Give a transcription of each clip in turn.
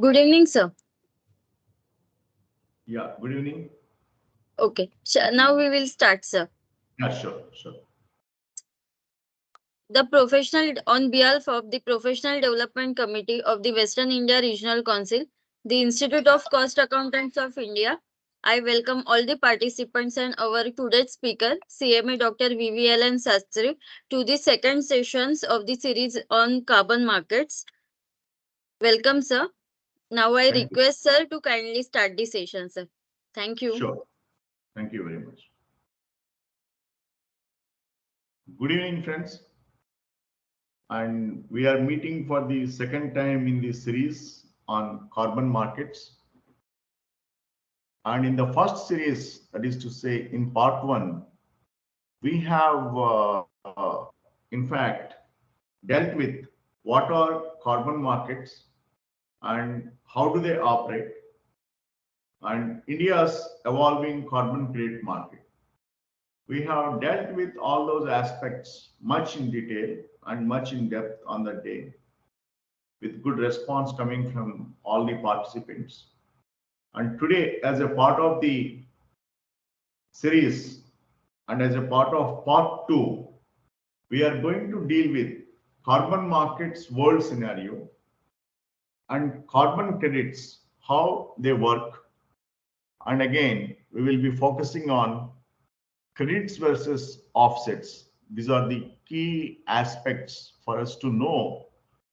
Good evening, sir. Yeah, good evening. Okay, now we will start, sir. Yeah, sure. On behalf of the Professional Development Committee of the Western India Regional Council, the Institute of Cost Accountants of India, I welcome all the participants and our today's speaker, CMA Dr. VVLN Sastry, to the second sessions of the series on carbon markets. Welcome, sir. Now I Thank you. request, sir, to kindly start the session, sir. Thank you. Sure. Thank you very much. Good evening, friends. And we are meeting for the second time in this series on carbon markets. And in the first series, that is to say, in part one, we have, in fact, dealt with what are carbon markets and how do they operate, and India's evolving carbon credit market. We have dealt with all those aspects much in detail and much in depth on that day, with good response coming from all the participants. And today, as a part of the series and as a part of part two, we are going to deal with carbon markets world scenario and carbon credits, how they work. And again, we will be focusing on credits versus offsets. These are the key aspects for us to know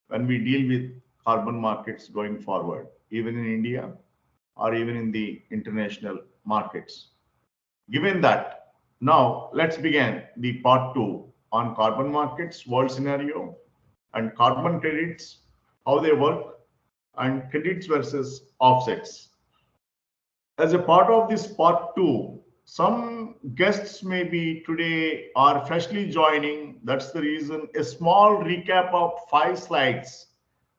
when we deal with carbon markets going forward, even in India or even in the international markets. Given that, now let's begin the part two on carbon markets, world scenario, and carbon credits, how they work, and credits versus offsets. As a part of this part two, some guests may be today are freshly joining. That's the reason a small recap of 5 slides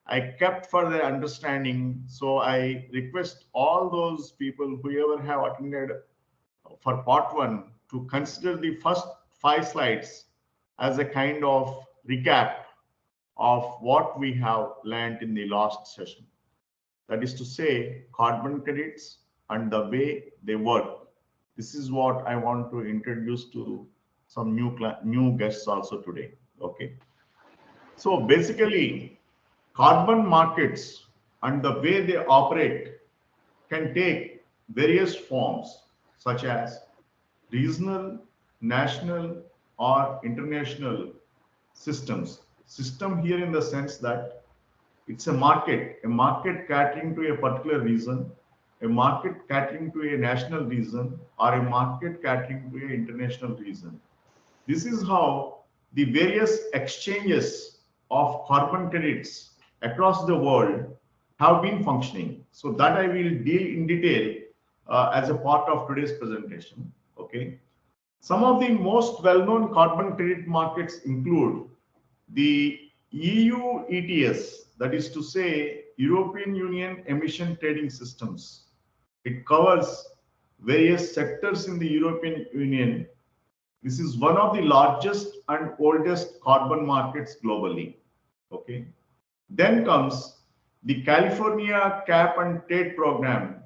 I kept for their understanding. So I request all those people, whoever have attended for part one, to consider the first 5 slides as a kind of recap of what we have learned in the last session. That is to say, carbon credits and the way they work. This is what I want to introduce to some new guests also today. Okay. So basically, carbon markets and the way they operate can take various forms, such as regional, national, or international systems. System here in the sense that it's a market catering to a particular region, a market catering to a national region, or a market catering to an international region. This is how the various exchanges of carbon credits across the world have been functioning. So that I will deal in detail as a part of today's presentation. Okay. Some of the most well-known carbon credit markets include the EU ETS, that is to say, European Union Emission Trading Systems. It covers various sectors in the European Union. This is one of the largest and oldest carbon markets globally. Okay. Then comes the California Cap and Trade Program.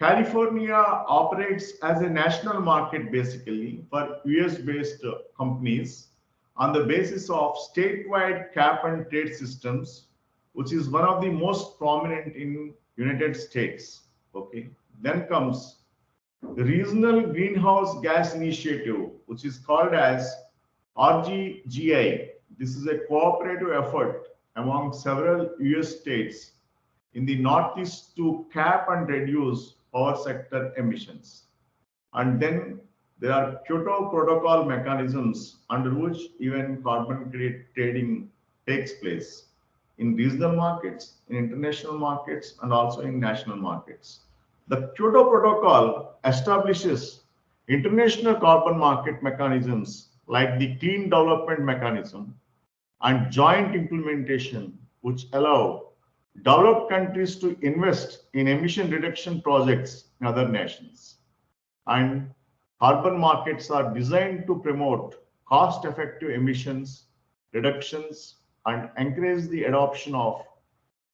California operates as a national market basically for US-based companies on the basis of statewide cap and trade systems, which is one of the most prominent in United States. Okay. Then comes the Regional Greenhouse Gas Initiative, which is called as RGGI. This is a cooperative effort among several US states in the Northeast to cap and reduce power sector emissions. And then there are Kyoto Protocol mechanisms under which even carbon credit trading takes place in regional markets, in international markets, and also in national markets. The Kyoto Protocol establishes international carbon market mechanisms like the Clean Development Mechanism and joint implementation, which allow developed countries to invest in emission reduction projects in other nations. And carbon markets are designed to promote cost-effective emissions reductions and encourage the adoption of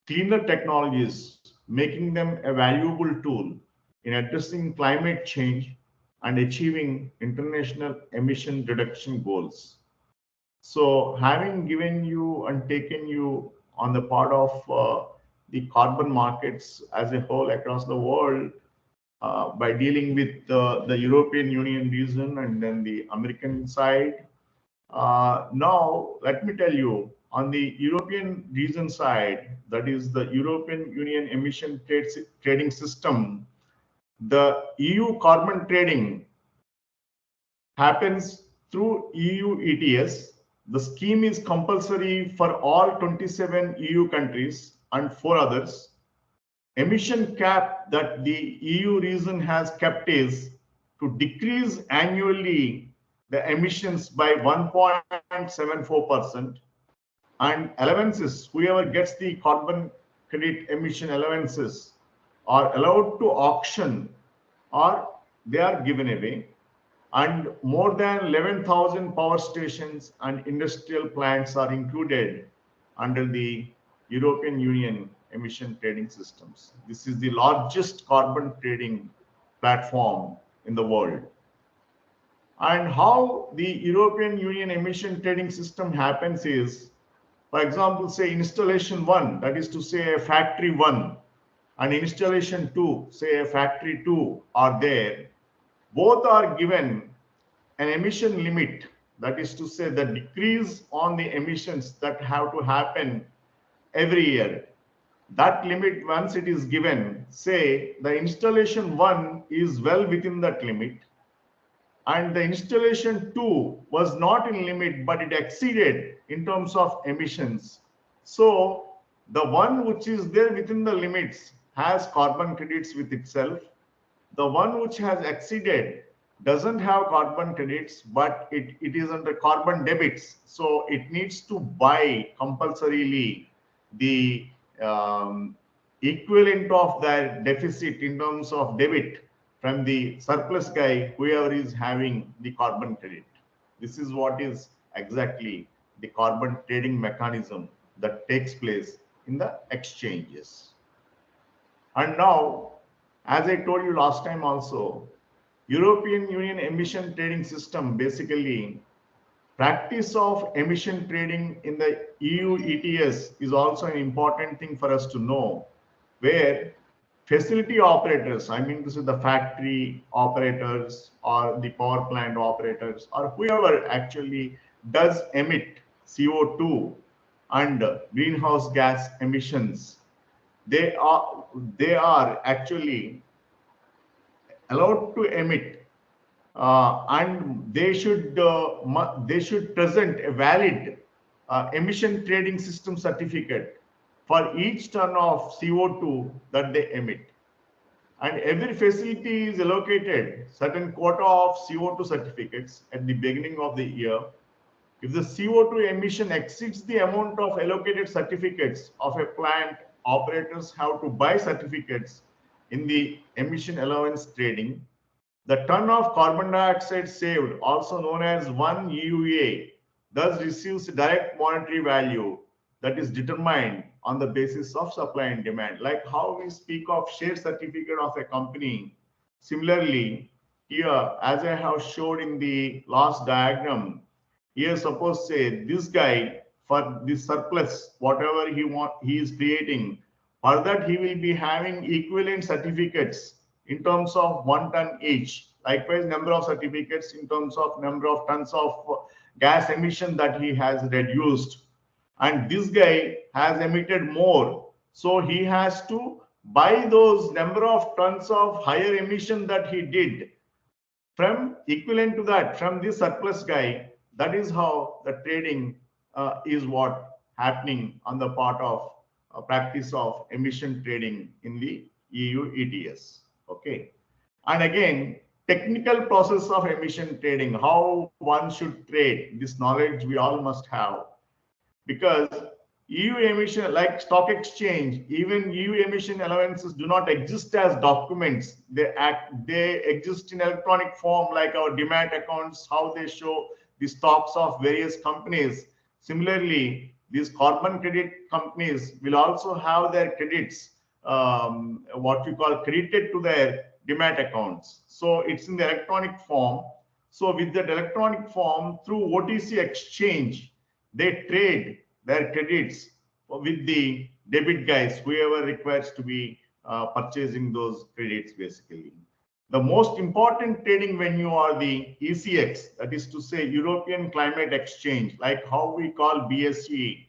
cleaner technologies, making them a valuable tool in addressing climate change and achieving international emission reduction goals. So, having given you and taken you on the part of the carbon markets as a whole across the world, by dealing with the European Union region and then the American side. Now, let me tell you, on the European region side, that is the European Union emission trading system, the EU carbon trading happens through EU ETS. The scheme is compulsory for all 27 EU countries and 4 others. Emission cap that the EU region has kept is to decrease annually the emissions by 1.74%, and allowances, whoever gets the carbon credit emission allowances are allowed to auction or they are given away, and more than 11,000 power stations and industrial plants are included under the European Union emission trading systems. This is the largest carbon trading platform in the world. And how the European Union emission trading system happens is, for example, say installation 1, that is to say a factory 1, and installation 2, say a factory 2 are there. Both are given an emission limit, that is to say the decrease on the emissions that have to happen every year. That limit, once it is given, say the installation 1 is well within that limit, and the installation 2 was not in limit but it exceeded in terms of emissions. So the one which is there within the limits has carbon credits with itself. The one which has exceeded doesn't have carbon credits, but it is under carbon debits. So it needs to buy compulsorily the equivalent of that deficit in terms of debit from the surplus guy, whoever is having the carbon credit. This is what is exactly the carbon trading mechanism that takes place in the exchanges. And now, as I told you last time also, European Union emission trading system, basically practice of emission trading in the EU ETS is also an important thing for us to know, where facility operators, I mean, this is the factory operators or the power plant operators or whoever actually does emit CO2 and greenhouse gas emissions, they are actually allowed to emit, and they should present a valid emission trading system certificate for each ton of CO2 that they emit. And every facility is allocated certain quota of CO2 certificates at the beginning of the year. If the CO2 emission exceeds the amount of allocated certificates of a plant, operators have to buy certificates in the emission allowance trading. The ton of carbon dioxide saved, also known as 1 EUA, thus receives a direct monetary value that is determined on the basis of supply and demand. Like how we speak of share certificate of a company, similarly, here, as I have showed in the last diagram, here suppose say this guy, for this surplus, whatever he is creating, for that he will be having equivalent certificates in terms of 1 ton each. Likewise, number of certificates in terms of number of tons of gas emission that he has reduced. And this guy has emitted more. So he has to buy those number of tons of higher emission that he did from equivalent to that from this surplus guy. That is how the trading is what happening on the part of practice of emission trading in the EU ETS. Okay. And again, technical process of emission trading, how one should trade, this knowledge we all must have, because EU emission, like stock exchange, even EU emission allowances do not exist as documents. They exist in electronic form, like our demat accounts, how they show the stocks of various companies. Similarly, these carbon credit companies will also have their credits, what we call credited to their demat accounts. So it's in the electronic form. So with that electronic form, through OTC exchange, they trade their credits with the debit guys, whoever requires to be purchasing those credits basically. The most important trading venue are the ECX, that is to say European Climate Exchange, like how we call BSE,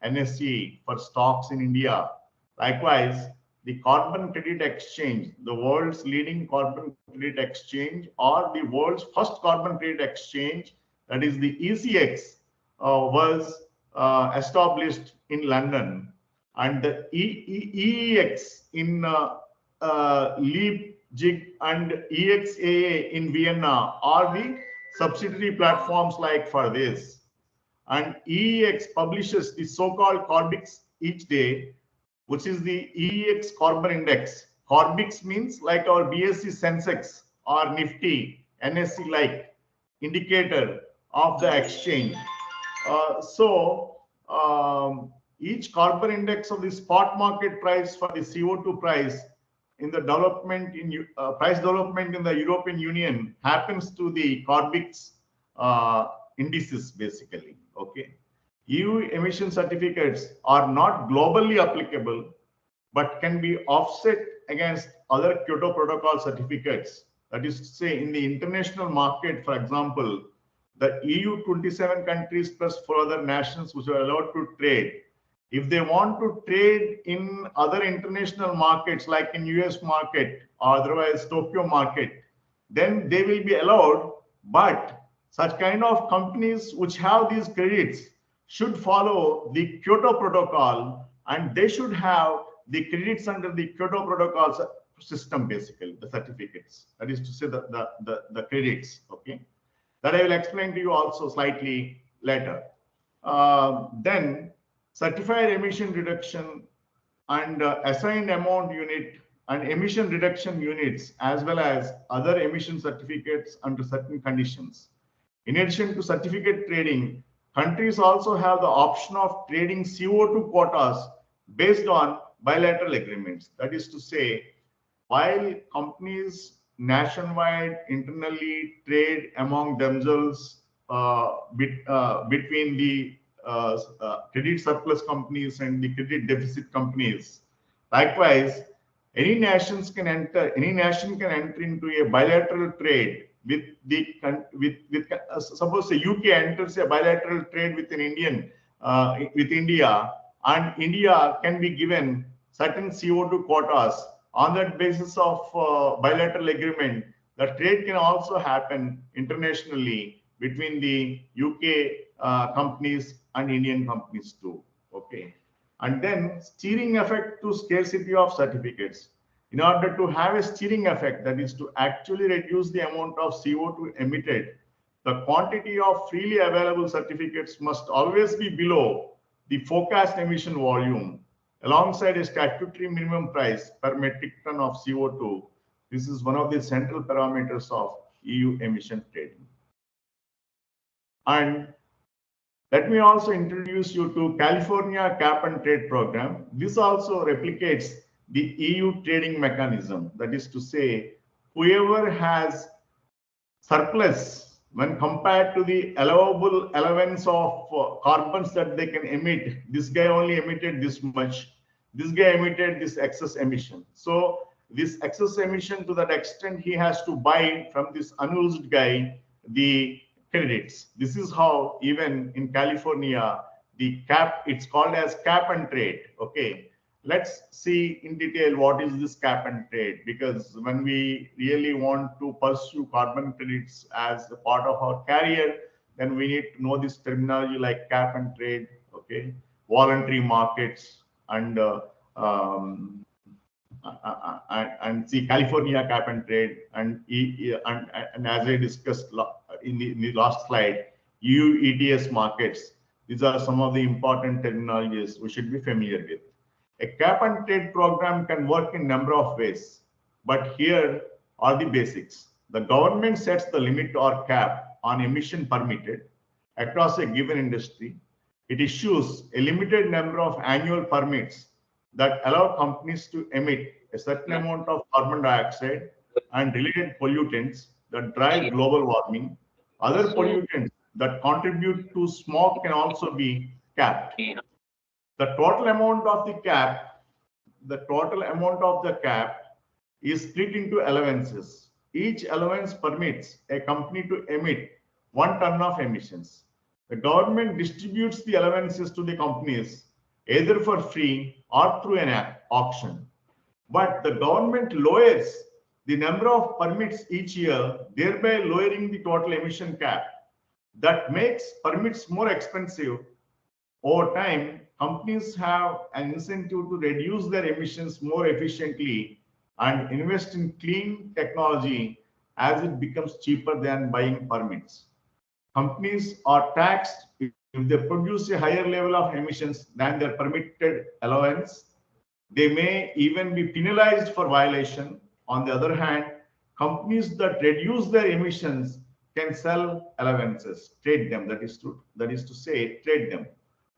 NSE for stocks in India. Likewise, the Carbon Credit Exchange, the world's leading carbon credit exchange, or the world's first carbon credit exchange, that is the ECX, was established in London, and the EEX in Leipzig and EXAA in Vienna are the subsidiary platforms like for this. And EEX publishes the so-called Corbix each day, which is the EEX Carbon Index. Corbix means like our BSE Sensex or Nifty, NSE like indicator of the exchange. Each carbon index of the spot market price for the CO2 price in the development in price development in the European Union happens to the Corbix indices basically. Okay, EU emission certificates are not globally applicable, but can be offset against other Kyoto Protocol certificates. That is to say, in the international market, for example, the EU 27 countries plus 4 other nations which are allowed to trade, if they want to trade in other international markets like in US market or otherwise Tokyo market, then they will be allowed. But such kind of companies which have these credits should follow the Kyoto Protocol, and they should have the credits under the Kyoto Protocol system, basically the certificates. That is to say the credits. Okay, that I will explain to you also slightly later. Then certified emission reduction and assigned amount unit and emission reduction units, as well as other emission certificates under certain conditions. In addition to certificate trading, countries also have the option of trading CO2 quotas based on bilateral agreements. That is to say, while companies nationwide internally trade among themselves between the credit surplus companies and the credit deficit companies. Likewise, any nation can enter into a bilateral trade with the suppose the UK enters a bilateral trade with with India, and India can be given certain CO2 quotas. On that basis of bilateral agreement, the trade can also happen internationally between the UK companies and Indian companies too. Okay, and then steering effect to scarcity of certificates. In order to have a steering effect, that is to actually reduce the amount of CO2 emitted, the quantity of freely available certificates must always be below the forecast emission volume, alongside a statutory minimum price per metric ton of CO2. This is one of the central parameters of EU emission trading. And let me also introduce you to California Cap and Trade Program. This also replicates the EU trading mechanism. That is to say, whoever has surplus when compared to the allowable allowance of carbons that they can emit, this guy only emitted this much, this guy emitted this excess emission. So this excess emission, to that extent, he has to buy from this unused guy the credits. This is how even in California, the cap, it's called as cap and trade. Okay, let's see in detail what is this cap and trade, because when we really want to pursue carbon credits as a part of our career, then we need to know this terminology like cap and trade, okay, voluntary markets, and see California cap and trade, and as I discussed in the last slide, EU ETS markets. These are some of the important terminologies we should be familiar with. A cap and trade program can work in a number of ways, but here are the basics. The government sets the limit or cap on emission permitted across a given industry. it issues a limited number of annual permits that allow companies to emit a certain amount of carbon dioxide and related pollutants that drive global warming. Other pollutants that contribute to smoke can also be capped. The total amount of the cap is split into allowances. Each allowance permits a company to emit 1 ton of emissions. The government distributes the allowances to the companies either for free or through an auction. But the government lowers the number of permits each year, thereby lowering the total emission cap. That makes permits more expensive. Over time, companies have an incentive to reduce their emissions more efficiently and invest in clean technology as it becomes cheaper than buying permits. Companies are taxed if they produce a higher level of emissions than their permitted allowance. They may even be penalized for violation. On the other hand, companies that reduce their emissions can sell allowances, trade them, trade them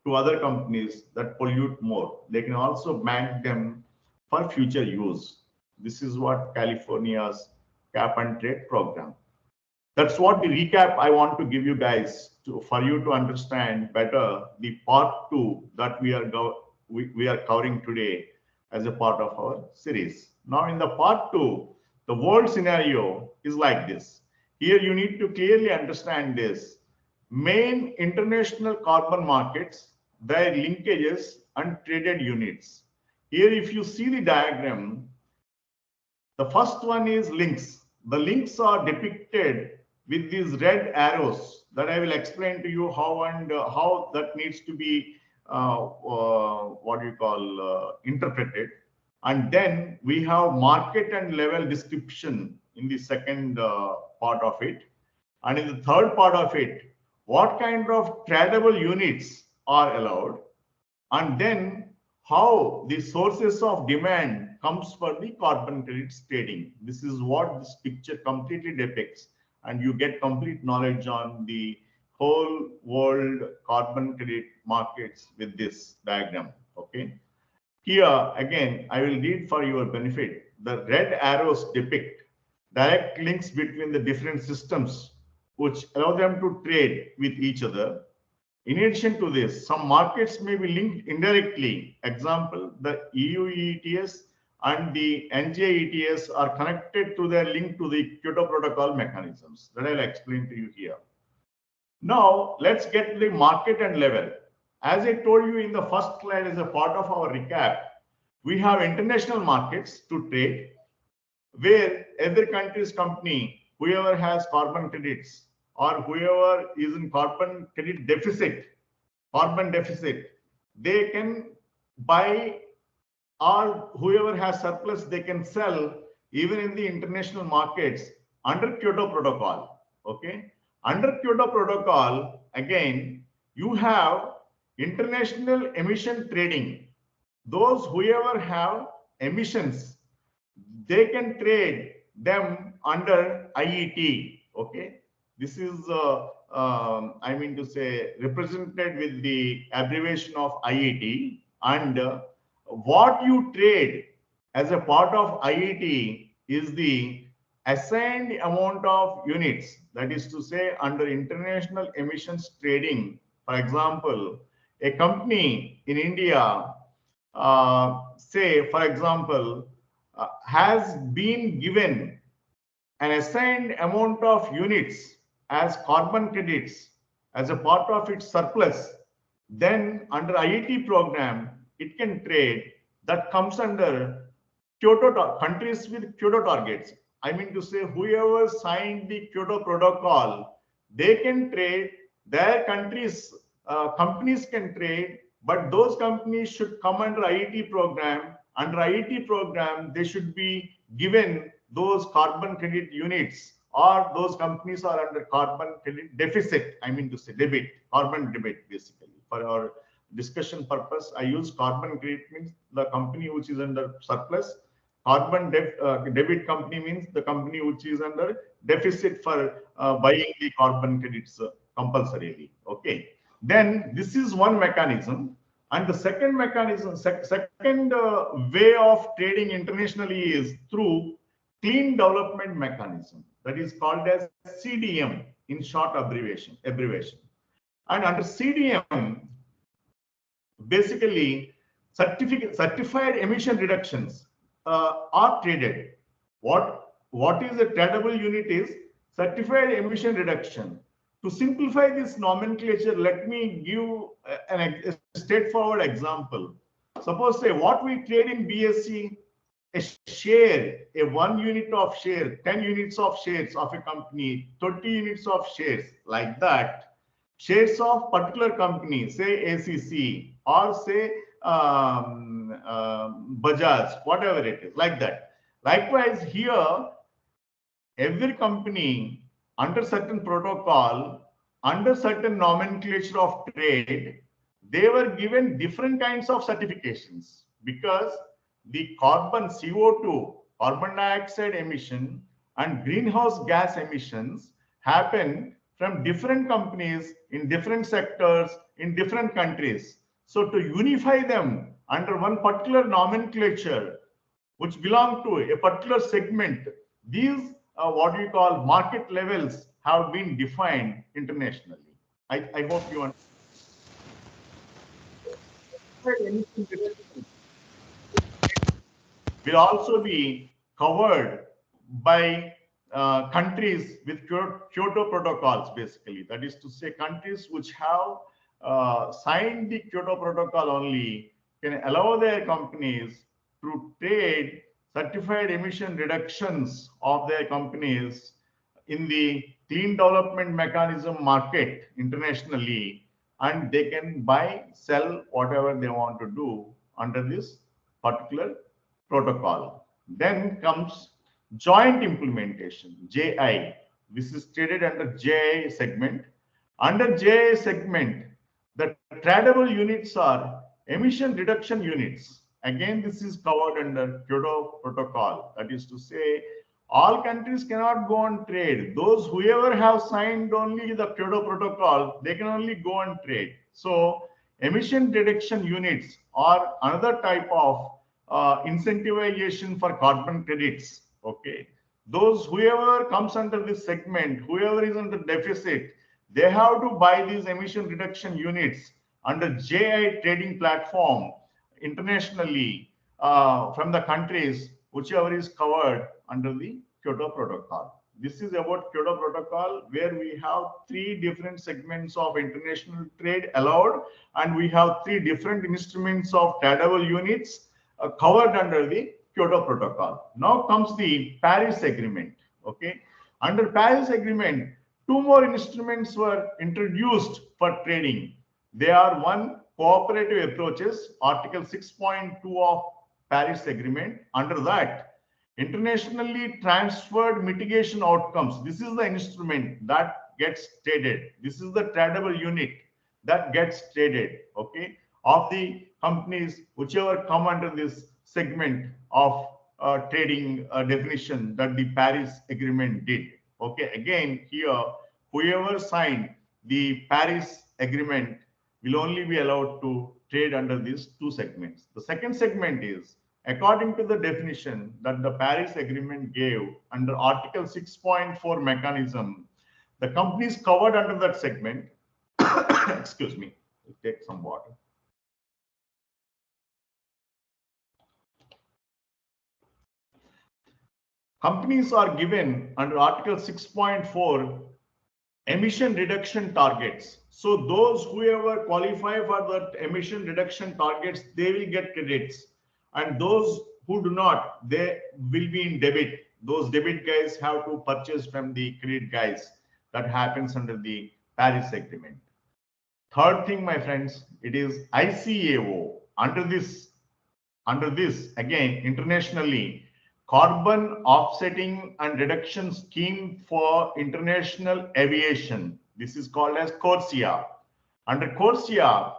to other companies that pollute more. They can also bank them for future use. This is what California's cap and trade program. That's what the recap I want to give you guys for you to understand better the part 2 that we are covering today as a part of our series. Now in the part 2, the world scenario is like this. Here you need to clearly understand this. Main international carbon markets, their linkages and traded units. Here if you see the diagram, the first one is links. The links are depicted with these red arrows that I will explain to you how that needs to be interpreted. And then we have market and level description in the second part of it. And in the third part of it, what kind of tradable units are allowed, and then how the sources of demand comes for the carbon credits trading. This is what this picture completely depicts, and you get complete knowledge on the whole world carbon credit markets with this diagram. Okay. Here again, I will read for your benefit. The red arrows depict direct links between the different systems which allow them to trade with each other. In addition to this, some markets may be linked indirectly. Example, the EU ETS and the NJ ETS are connected to their link to the Kyoto Protocol mechanisms that I'll explain to you here. Now, let's get to the market and level. As I told you in the first slide as a part of our recap, we have international markets to trade where every country's company, whoever has carbon credits or whoever is in carbon deficit, they can buy, or whoever has surplus, they can sell even in the international markets under Kyoto Protocol. Okay. Under Kyoto Protocol, again, you have international emission trading. Those whoever have emissions, they can trade them under IET. Okay. This is, represented with the abbreviation of IET. And what you trade as a part of IET is the assigned amount of units. That is to say, under international emissions trading, for example, a company in India, say, for example, has been given an assigned amount of units as carbon credits as a part of its surplus, then under IET program, it can trade. That comes under Kyoto countries with Kyoto targets. I mean to say, whoever signed the Kyoto Protocol, they can trade. Their countries, companies can trade, but those companies should come under IET program. Under IET program, they should be given those carbon credit units, or those companies are under carbon credit deficit. I mean to say debit, carbon debit basically. For our discussion purpose, I use carbon credit means the company which is under surplus. Carbon debit company means the company which is under deficit for buying the carbon credits compulsorily. Okay. Then this is one mechanism. And the second mechanism, second way of trading internationally is through clean development mechanism, that is called as CDM in short abbreviation. And under CDM, basically certified emission reductions are traded. What is a tradable unit is certified emission reduction. To simplify this nomenclature, let me give a straightforward example. Suppose say what we trade in BSE, a share, a 1 unit of share, 10 units of shares of a company, 20 units of shares, like that. Shares of particular company, say ACC or say Bajaj, whatever it is, like that. Likewise, here every company under certain protocol, under certain nomenclature of trade, they were given different kinds of certifications because the carbon CO2, carbon dioxide emission and greenhouse gas emissions happen from different companies in different sectors in different countries. So to unify them under one particular nomenclature, which belong to a particular segment, these what we call market levels have been defined internationally. I hope you understand. Will also be covered by countries with Kyoto protocols, basically. That is to say, countries which have signed the Kyoto protocol only can allow their companies to trade certified emission reductions of their companies in the clean development mechanism market internationally, and they can buy, sell whatever they want to do under this particular protocol. Then comes joint implementation, JI. This is traded under JI segment. Under JI segment, the tradable units are emission reduction units. Again, this is covered under Kyoto protocol. That is to say, all countries cannot go on trade. Those whoever have signed only the Kyoto protocol, they can only go on trade. So emission reduction units are another type of incentivization for carbon credits. Okay, those whoever comes under this segment, whoever is under deficit, they have to buy these emission reduction units under JI trading platform internationally from the countries whichever is covered under the Kyoto protocol. This is about Kyoto protocol, where we have three different segments of international trade allowed, and we have three different instruments of tradable units covered under the Kyoto protocol. Now comes the Paris Agreement. Okay, under Paris Agreement, two more instruments were introduced for trading. They are one, cooperative approaches, Article 6.2 of Paris Agreement. Under that, internationally transferred mitigation outcomes. This is the instrument that gets traded. This is the tradable unit that gets traded. Okay, of the companies whichever come under this segment of trading definition that the Paris Agreement did. Okay, again here, whoever signed the Paris Agreement will only be allowed to trade under these two segments. The second segment is according to the definition that the Paris Agreement gave under Article 6.4 mechanism. The companies covered under that segment, excuse me, I'll take some water. Companies are given under Article 6.4 emission reduction targets. So those whoever qualify for that emission reduction targets, they will get credits. And those who do not, they will be in debit. Those debit guys have to purchase from the credit guys. That happens under the Paris Agreement. Third thing, my friends, it is ICAO. Under this, again, internationally, Carbon Offsetting and Reduction Scheme for International Aviation. This is called as CORSIA. Under CORSIA,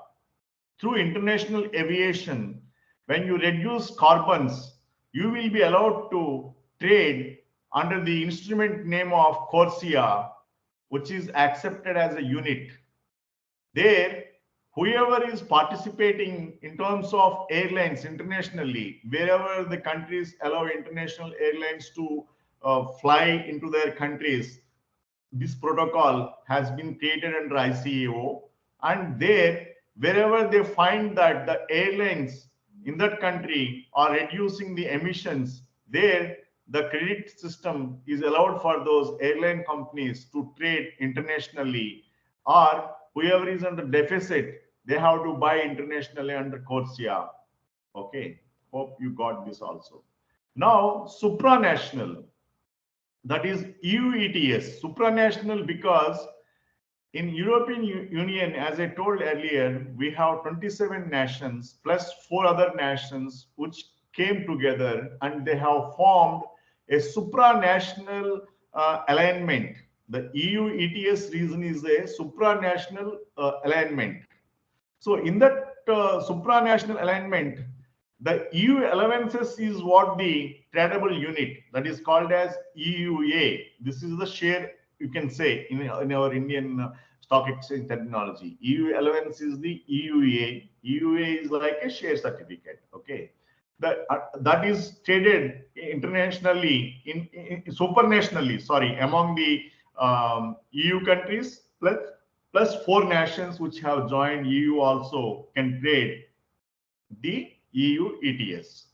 through international aviation, when you reduce carbons, you will be allowed to trade under the instrument name of CORSIA, which is accepted as a unit. There, whoever is participating in terms of airlines internationally, wherever the countries allow international airlines to fly into their countries, this protocol has been created under ICAO. And there, wherever they find that the airlines in that country are reducing the emissions, there the credit system is allowed for those airline companies to trade internationally, or whoever is under deficit, they have to buy internationally under CORSIA. Okay, hope you got this also. Now, supranational, that is EU ETS, supranational, because in European Union, as I told earlier, we have 27 nations plus 4 other nations which came together and they have formed a supranational alignment. The EU ETS reason is a supranational alignment. So in that supranational alignment, the EU allowances is what the tradable unit, that is called as EUA. This is the share, you can say, in our Indian stock exchange terminology. EU allowance is the EUA. EUA is like a share certificate. Okay, that is traded internationally, supranationally. Sorry, among the EU countries plus 4 nations which have joined EU also can trade the EU ETS.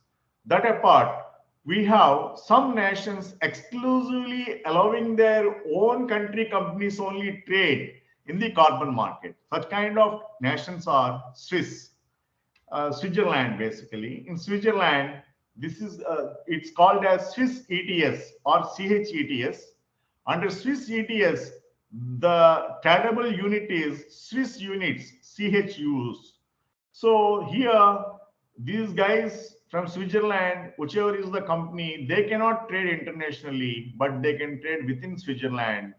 That apart, we have some nations exclusively allowing their own country companies only trade in the carbon market. Such kind of nations are Switzerland basically. In Switzerland, this is it's called as Swiss ETS or CHETS. Under Swiss ETS, the tradable unit is Swiss units, CHUs. So here, these guys from Switzerland, whichever is the company, they cannot trade internationally, but they can trade within Switzerland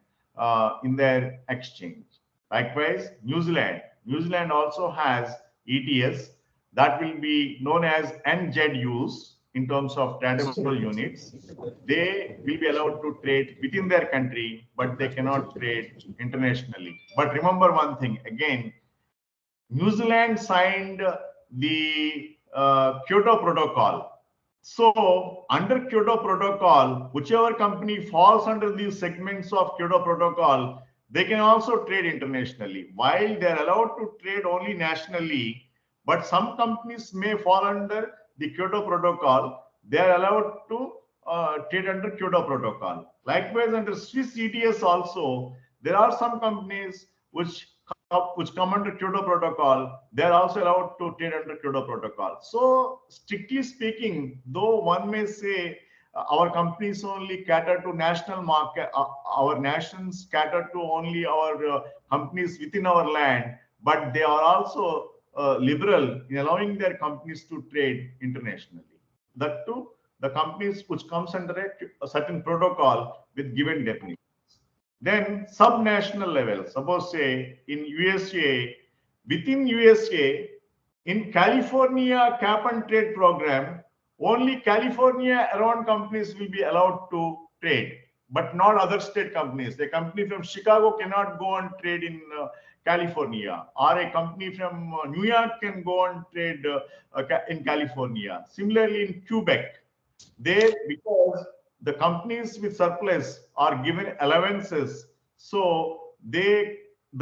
in their exchange. Likewise, New Zealand. New Zealand also has ETS that will be known as NZUs in terms of tradable units. They will be allowed to trade within their country, but they cannot trade internationally. But remember one thing again, New Zealand signed the Kyoto Protocol. So under Kyoto Protocol, whichever company falls under these segments of Kyoto Protocol, they can also trade internationally. While they're allowed to trade only nationally, but some companies may fall under the Kyoto Protocol. They are allowed to trade under Kyoto Protocol. Likewise, under Swiss ETS also, there are some companies which come under Kyoto Protocol. They are also allowed to trade under Kyoto Protocol. So, strictly speaking, though one may say our companies only cater to national market, our nations cater to only our companies within our land, but they are also liberal in allowing their companies to trade internationally. That too, the companies which comes under a certain protocol with given definitions. Then subnational level, suppose say in USA, within USA, in California cap and trade program, only California around companies will be allowed to trade, but not other state companies. A company from Chicago cannot go and trade in California, or a company from New York can go and trade in California. Similarly, in Quebec, they, because the companies with surplus are given allowances, so the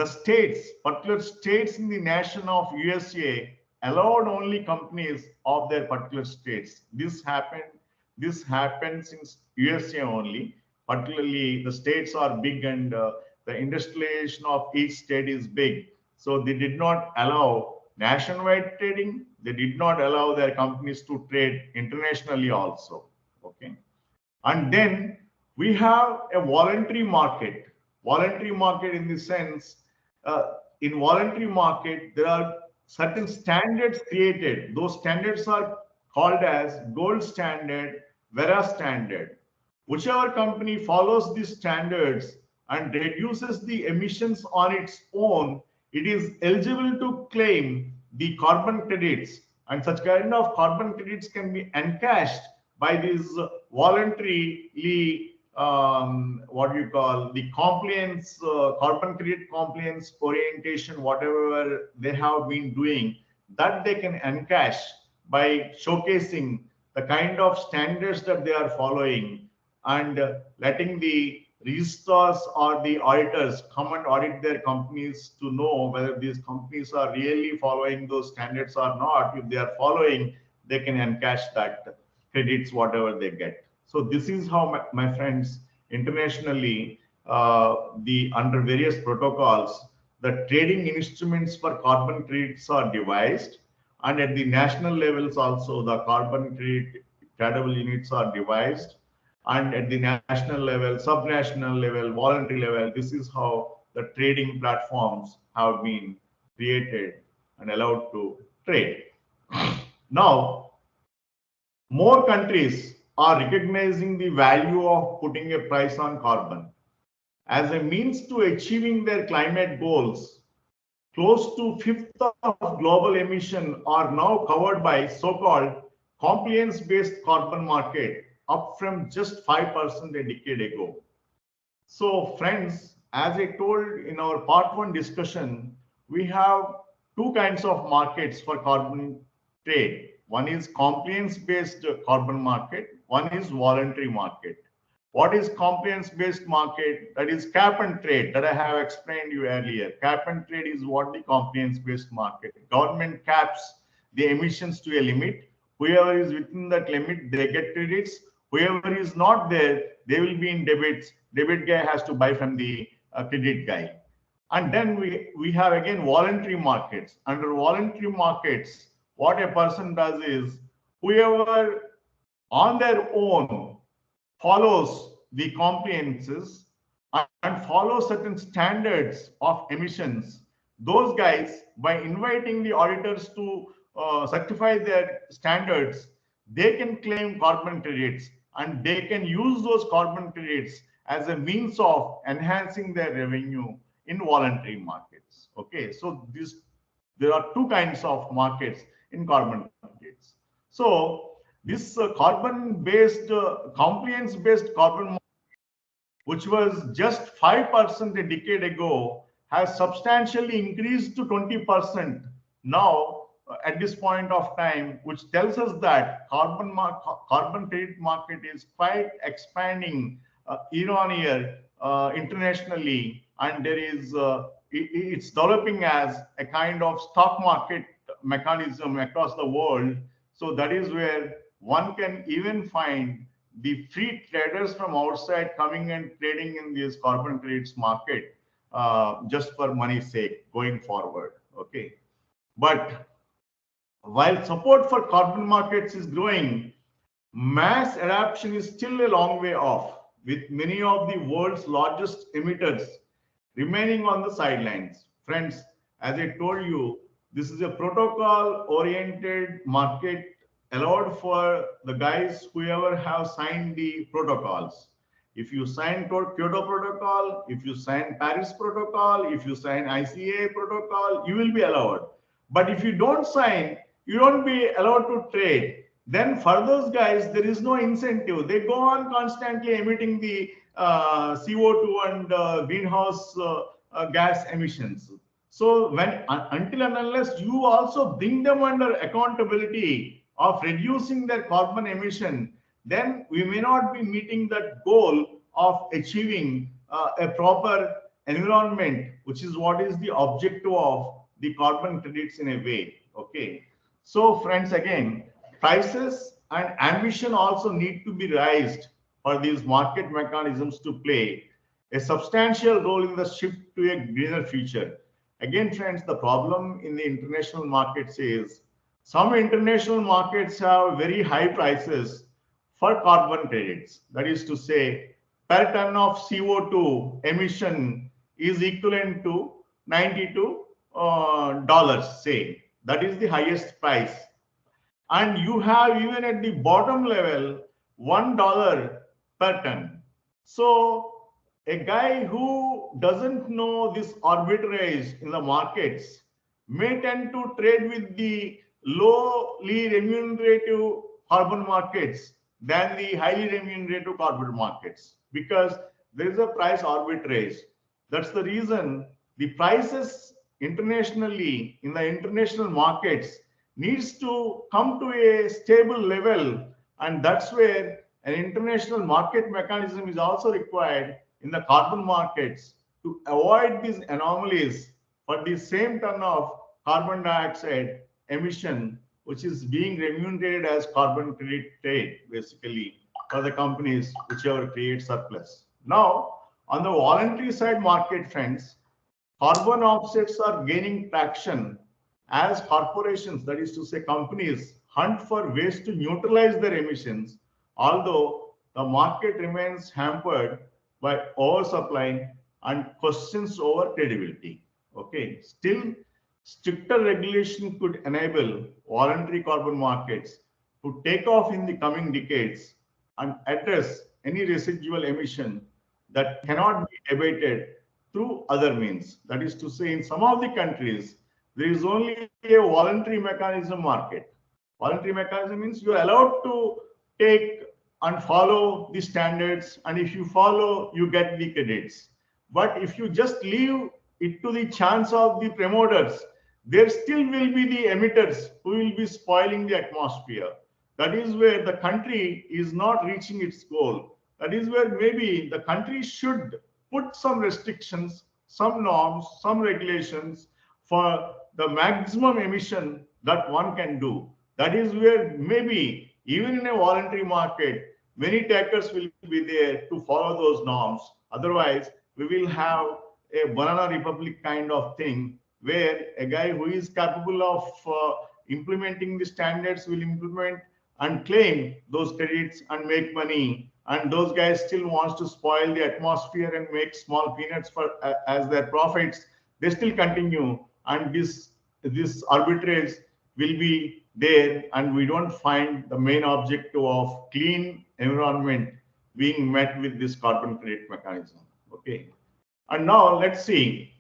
states, particular states in the nation of USA, allowed only companies of their particular states. This happens in USA only. Particularly, the states are big and the industrialization of each state is big. So they did not allow nationwide trading. They did not allow their companies to trade internationally also. Okay. And then we have a voluntary market. Voluntary market in the sense, in voluntary market, there are certain standards created. Those standards are called as gold standard, Vera standard. Whichever company follows these standards and reduces the emissions on its own, it is eligible to claim the carbon credits, and such kind of carbon credits can be encashed by these voluntarily what do you call, the compliance, carbon credit compliance orientation, whatever they have been doing, that they can encash by showcasing the kind of standards that they are following, and letting the registrars or the auditors come and audit their companies to know whether these companies are really following those standards or not. If they are following, they can encash that credits, whatever they get. So this is how, my friends, internationally, the under various protocols, the trading instruments for carbon credits are devised, and at the national levels also the carbon credit tradable units are devised, and at the national level, subnational level, voluntary level, this is how the trading platforms have been created and allowed to trade. Now, more countries are recognizing the value of putting a price on carbon as a means to achieving their climate goals. Close to fifth of global emission are now covered by so-called compliance-based carbon market, up from just 5% a decade ago. So friends, as I told in our part one discussion, we have two kinds of markets for carbon trade. One is compliance-based carbon market, one is voluntary market. What is compliance-based market? That is cap and trade that I have explained you earlier. Cap and trade is what the compliance-based market. Government caps the emissions to a limit. Whoever is within that limit, they get credits. Whoever is not there, they will be in debits. Debit guy has to buy from the credit guy. And then we have again voluntary markets. Under voluntary markets, what a person does is, whoever on their own follows the compliances and follows certain standards of emissions, those guys, by inviting the auditors to certify their standards, they can claim carbon credits, and they can use those carbon credits as a means of enhancing their revenue in voluntary markets. Okay, so there are two kinds of markets in carbon credits. So this carbon-based, compliance-based carbon, which was just 5% a decade ago, has substantially increased to 20% now at this point of time, which tells us that carbon credit market is quite expanding year on year internationally, and it's developing as a kind of stock market mechanism across the world. So that is where one can even find the free traders from outside coming and trading in this carbon credits market just for money's sake going forward. Okay, but while support for carbon markets is growing, mass adoption is still a long way off, with many of the world's largest emitters remaining on the sidelines. Friends, as I told you, this is a protocol oriented market allowed for the guys whoever have signed the protocols. If you sign Kyoto Protocol, if you sign Paris Protocol, if you sign ICMAI Protocol, you will be allowed. But if you don't sign, you don't be allowed to trade. Then for those guys, there is no incentive. They go on constantly emitting the CO2 and greenhouse gas emissions. So until and unless you also bring them under accountability of reducing their carbon emission, then we may not be meeting that goal of achieving a proper environment, which is what is the objective of the carbon credits in a way. Okay. So friends, again, prices and ambition also need to be raised for these market mechanisms to play a substantial role in the shift to a greener future. Again, friends, the problem in the international markets is some international markets have very high prices for carbon credits. That is to say, per ton of CO2 emission is equivalent to $92, say. That is the highest price. And you have even at the bottom level $1 per ton. So a guy who doesn't know this arbitrage in the markets may tend to trade with the lowly remunerative carbon markets than the highly remunerative carbon markets. because there is a price arbitrage. That's the reason the prices internationally in the international markets needs to come to a stable level, and that's where an international market mechanism is also required in the carbon markets to avoid these anomalies for the same ton of carbon dioxide emission, which is being remunerated as carbon credit trade, basically, for the companies whichever create surplus. Now, on the voluntary side market, friends, carbon offsets are gaining traction as corporations, that is to say companies, hunt for ways to neutralize their emissions, although the market remains hampered by oversupply and questions over credibility. Okay, still, stricter regulation could enable voluntary carbon markets to take off in the coming decades and address any residual emission that cannot be abated through other means. That is to say, in some of the countries, there is only a voluntary mechanism market. Voluntary mechanism means you are allowed to take and follow the standards, and if you follow, you get the credits. But if you just leave it to the chance of the promoters, there still will be the emitters who will be spoiling the atmosphere. That is where the country is not reaching its goal. That is where maybe the country should put some restrictions, some norms, some regulations for the maximum emission that one can do. That is where maybe even in a voluntary market, many takers will be there to follow those norms. Otherwise, we will have a banana republic kind of thing where a guy who is capable of implementing the standards will implement and claim those credits and make money, and those guys still wants to spoil the atmosphere and make small peanuts for as their profits. They still continue, and this arbitrage will be there, and we don't find the main objective of clean environment being met with this carbon credit mechanism. Okay, and now let's see.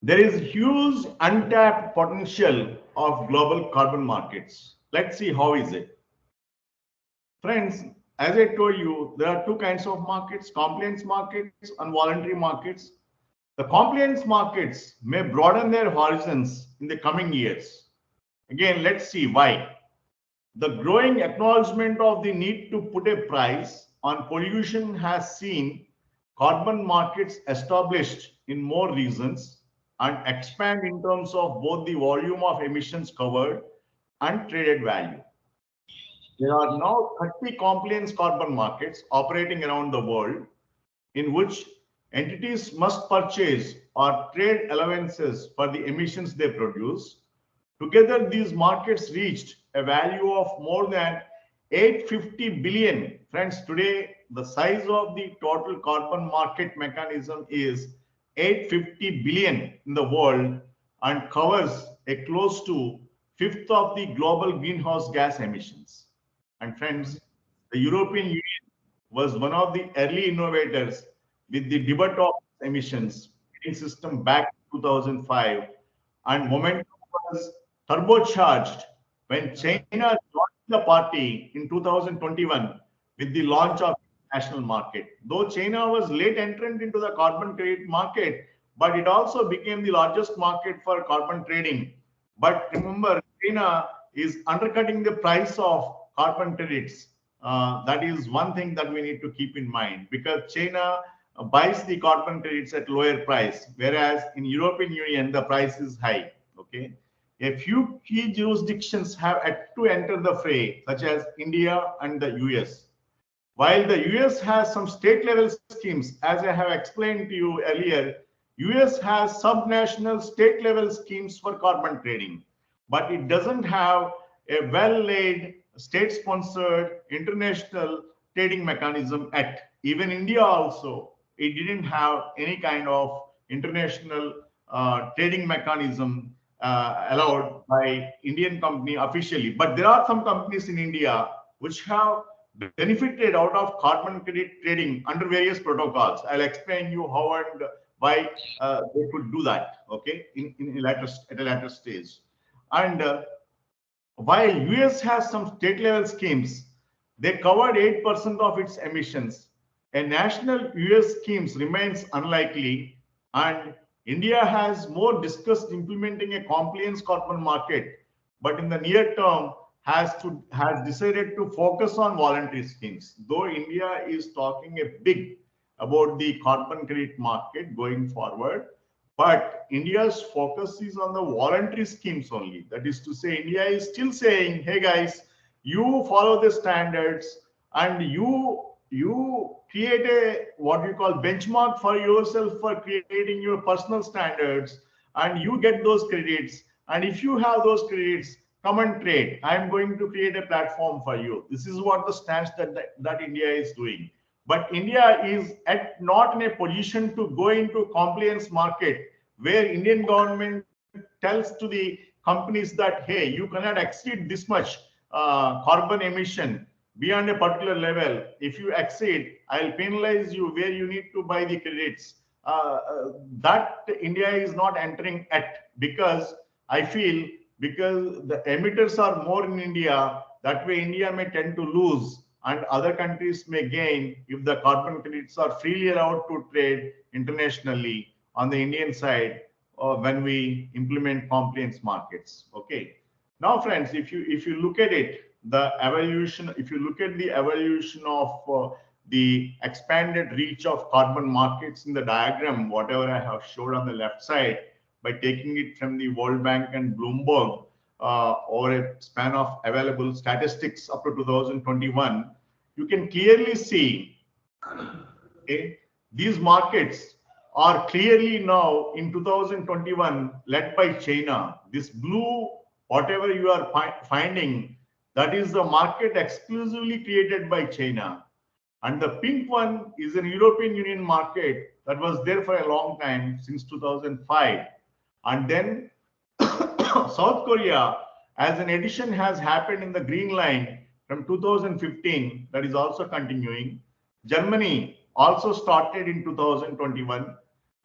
There is huge untapped potential of global carbon markets. Let's see how is it. Friends, as I told you, there are two kinds of markets, compliance markets and voluntary markets. The compliance markets may broaden their horizons in the coming years. Again, let's see why. The growing acknowledgement of the need to put a price on pollution has seen carbon markets established in more regions and expand in terms of both the volume of emissions covered and traded value. There are now 30 compliance carbon markets operating around the world in which entities must purchase or trade allowances for the emissions they produce. Together, these markets reached a value of more than 850 billion. Friends, today the size of the total carbon market mechanism is 850 billion in the world and covers a close to fifth of the global greenhouse gas emissions. And friends, the European Union was one of the early innovators with the debit of emissions system back in 2005, and momentum was turbocharged when China joined the party in 2021 with the launch of national market. Though China was late entrant into the carbon credit market, but it also became the largest market for carbon trading. But remember, China is undercutting the price of carbon credits. That is one thing that we need to keep in mind, because China buys the carbon credits at lower price, whereas in European Union the price is high. Okay, a few key jurisdictions have yet to enter the fray, such as India and the US. While the US has some state level schemes, as I have explained to you earlier, US has subnational state level schemes for carbon trading, but it doesn't have a well-laid state sponsored international trading mechanism yet. Even India also, it didn't have any kind of international trading mechanism allowed by Indian company officially. But there are some companies in India which have benefited out of carbon credit trading under various protocols. I'll explain you how and why they could do that, okay, at a later stage. And while US has some state level schemes, they covered 8% of its emissions. A national US schemes remains unlikely, and India has more discussed implementing a compliance carbon market, but in the near term has decided to focus on voluntary schemes. Though India is talking a big about the carbon credit market going forward, but India's focus is on the voluntary schemes only. That is to say, India is still saying, hey guys, you follow the standards and you create a what you call benchmark for yourself for creating your personal standards, and you get those credits. And if you have those credits, come and trade. I am going to create a platform for you. This is what the stance that India is doing. But India is not in a position to go into compliance market where Indian government tells to the companies that, hey, you cannot exceed this much carbon emission beyond a particular level. If you exceed, I'll penalize you where you need to buy the credits. That India is not entering at, because I feel because the emitters are more in India, that way India may tend to lose and other countries may gain if the carbon credits are freely allowed to trade internationally on the Indian side when we implement compliance markets. Okay. Now, friends, if you look at it, the evolution, if you look at the evolution of the expanded reach of carbon markets in the diagram, whatever I have showed on the left side, by taking it from the World Bank and Bloomberg over a span of available statistics up to 2021, you can clearly see, okay, these markets are clearly now in 2021 led by China. This blue, whatever you are finding, that is the market exclusively created by China. And the pink one is an European Union market that was there for a long time, since 2005. And then South Korea, as an addition, has happened in the green line from 2015, that is also continuing. Germany also started in 2021,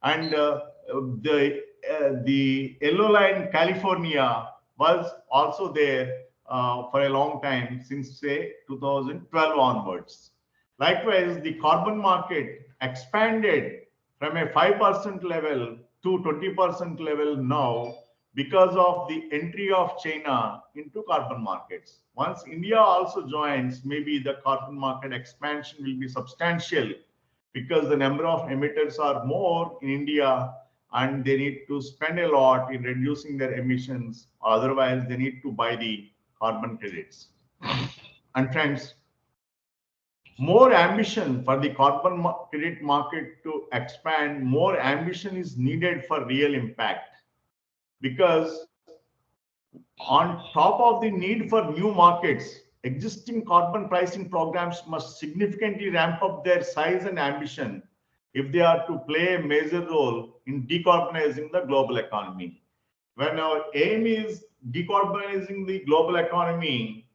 and the yellow line, California, was also there for a long time, since say 2012 onwards. Likewise, the carbon market expanded from a 5% level to 20% level now because of the entry of China into carbon markets. Once India also joins, maybe the carbon market expansion will be substantial, because the number of emitters are more in India and they need to spend a lot in reducing their emissions, otherwise they need to buy the carbon credits. And friends, more ambition for the carbon credit market to expand, more ambition is needed for real impact, because on top of the need for new markets, existing carbon pricing programs must significantly ramp up their size and ambition if they are to play a major role in decarbonizing the global economy. When our aim is decarbonizing the global economy,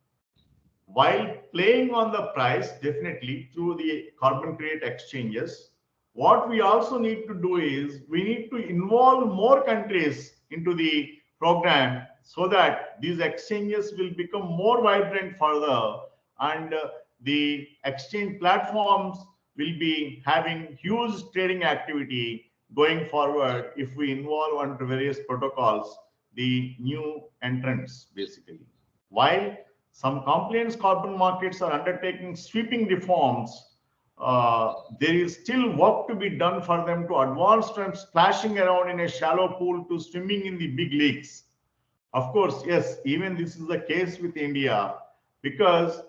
while playing on the price definitely through the carbon credit exchanges, what we also need to do is we need to involve more countries into the program so that these exchanges will become more vibrant further, and the exchange platforms will be having huge trading activity going forward if we involve under various protocols the new entrants basically. While some compliance carbon markets are undertaking sweeping reforms, there is still work to be done for them to advance from splashing around in a shallow pool to swimming in the big leagues. Of course, yes, even this is the case with India, because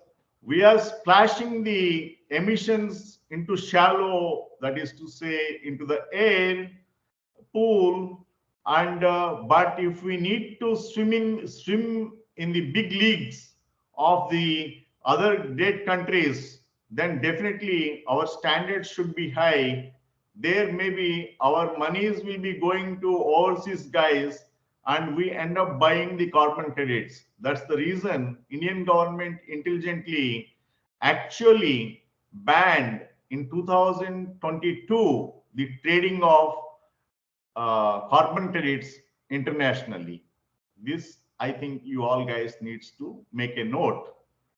we are splashing the emissions into shallow, that is to say, into the air pool, and but if we need to swim in the big leagues of the other great countries, then definitely our standards should be high. There maybe our monies will be going to overseas guys, and we end up buying the carbon credits. That's the reason Indian government intelligently actually banned in 2022 the trading of carbon credits internationally. This, I think you all guys needs to make a note.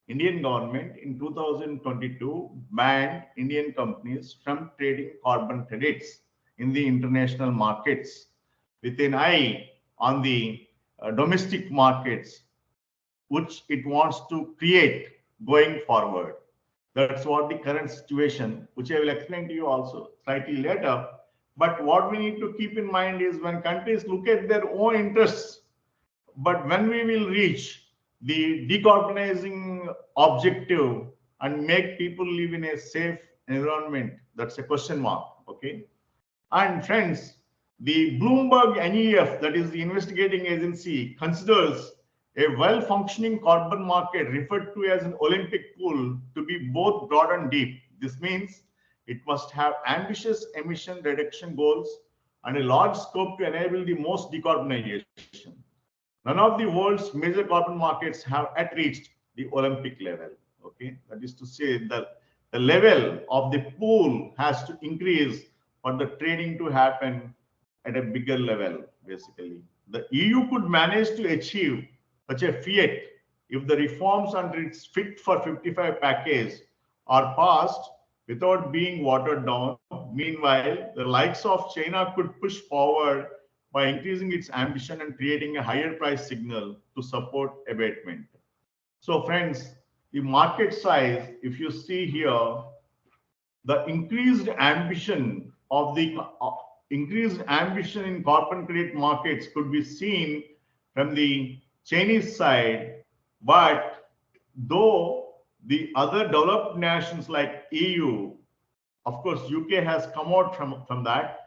Indian government in 2022 banned Indian companies from trading carbon credits in the international markets with an eye on the domestic markets which it wants to create going forward. That's what the current situation, which I will explain to you also slightly later. But what we need to keep in mind is when countries look at their own interests, but when we will reach the decarbonizing objective and make people live in a safe environment, that's a question mark. Okay. And friends, the Bloomberg NEF, that is the investigating agency, considers a well-functioning carbon market referred to as an Olympic pool to be both broad and deep. This means it must have ambitious emission reduction goals and a large scope to enable the most decarbonization. None of the world's major carbon markets have yet reached the Olympic level. Okay, that is to say that the level of the pool has to increase for the trading to happen at a bigger level. Basically, the EU could manage to achieve such a feat if the reforms under its Fit for 55 package are passed without being watered down. Meanwhile, the likes of China could push forward by increasing its ambition and creating a higher price signal to support abatement. So friends, the market size, if you see here, the increased ambition in carbon credit markets could be seen from the Chinese side, but though the other developed nations like EU, of course, UK has come out from that,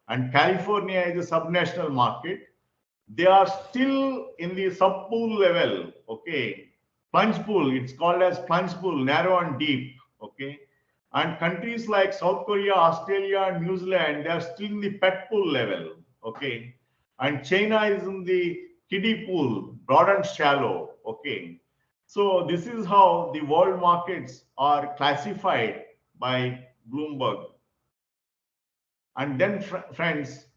and California is a subnational market. They are still in the sub-pool level, okay? Plunge pool, it's called as plunge pool, narrow and deep, okay? And countries like South Korea, Australia, and New Zealand, they are still in the pet pool level, okay? And China is in the kiddie pool, broad and shallow, okay? So this is how the world markets are classified by Bloomberg. And then, friends,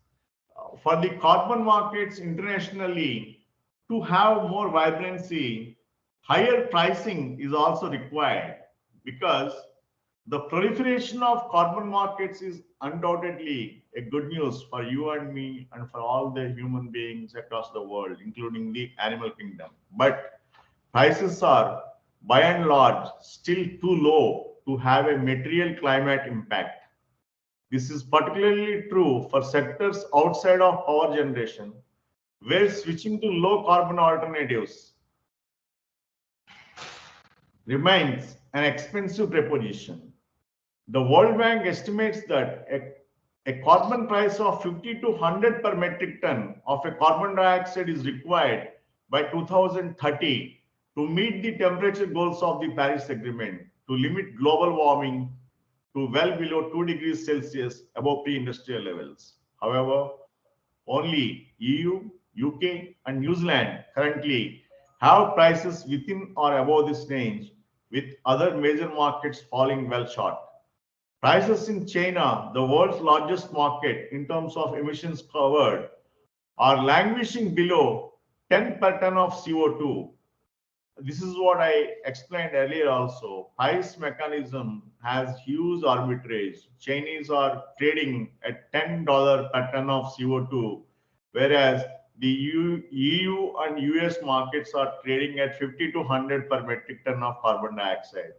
for the carbon markets internationally to have more vibrancy, higher pricing is also required because the proliferation of carbon markets is undoubtedly a good news for you and me and for all the human beings across the world, including the animal kingdom. But prices are, by and large, still too low to have a material climate impact. This is particularly true for sectors outside of power generation, where switching to low carbon alternatives remains an expensive proposition. The World Bank estimates that a carbon price of 50 to 100 per metric ton of a carbon dioxide is required by 2030 to meet the temperature goals of the Paris Agreement to limit global warming to well below 2 degrees Celsius above pre-industrial levels. However, only EU, UK, and New Zealand currently have prices within or above this range, with other major markets falling well short. Prices in China, the world's largest market in terms of emissions covered, are languishing below 10 per ton of CO2. This is what I explained earlier also. Price mechanism has huge arbitrage. Chinese are trading at $10 per ton of CO2, whereas the EU and US markets are trading at 50 to 100 per metric ton of carbon dioxide.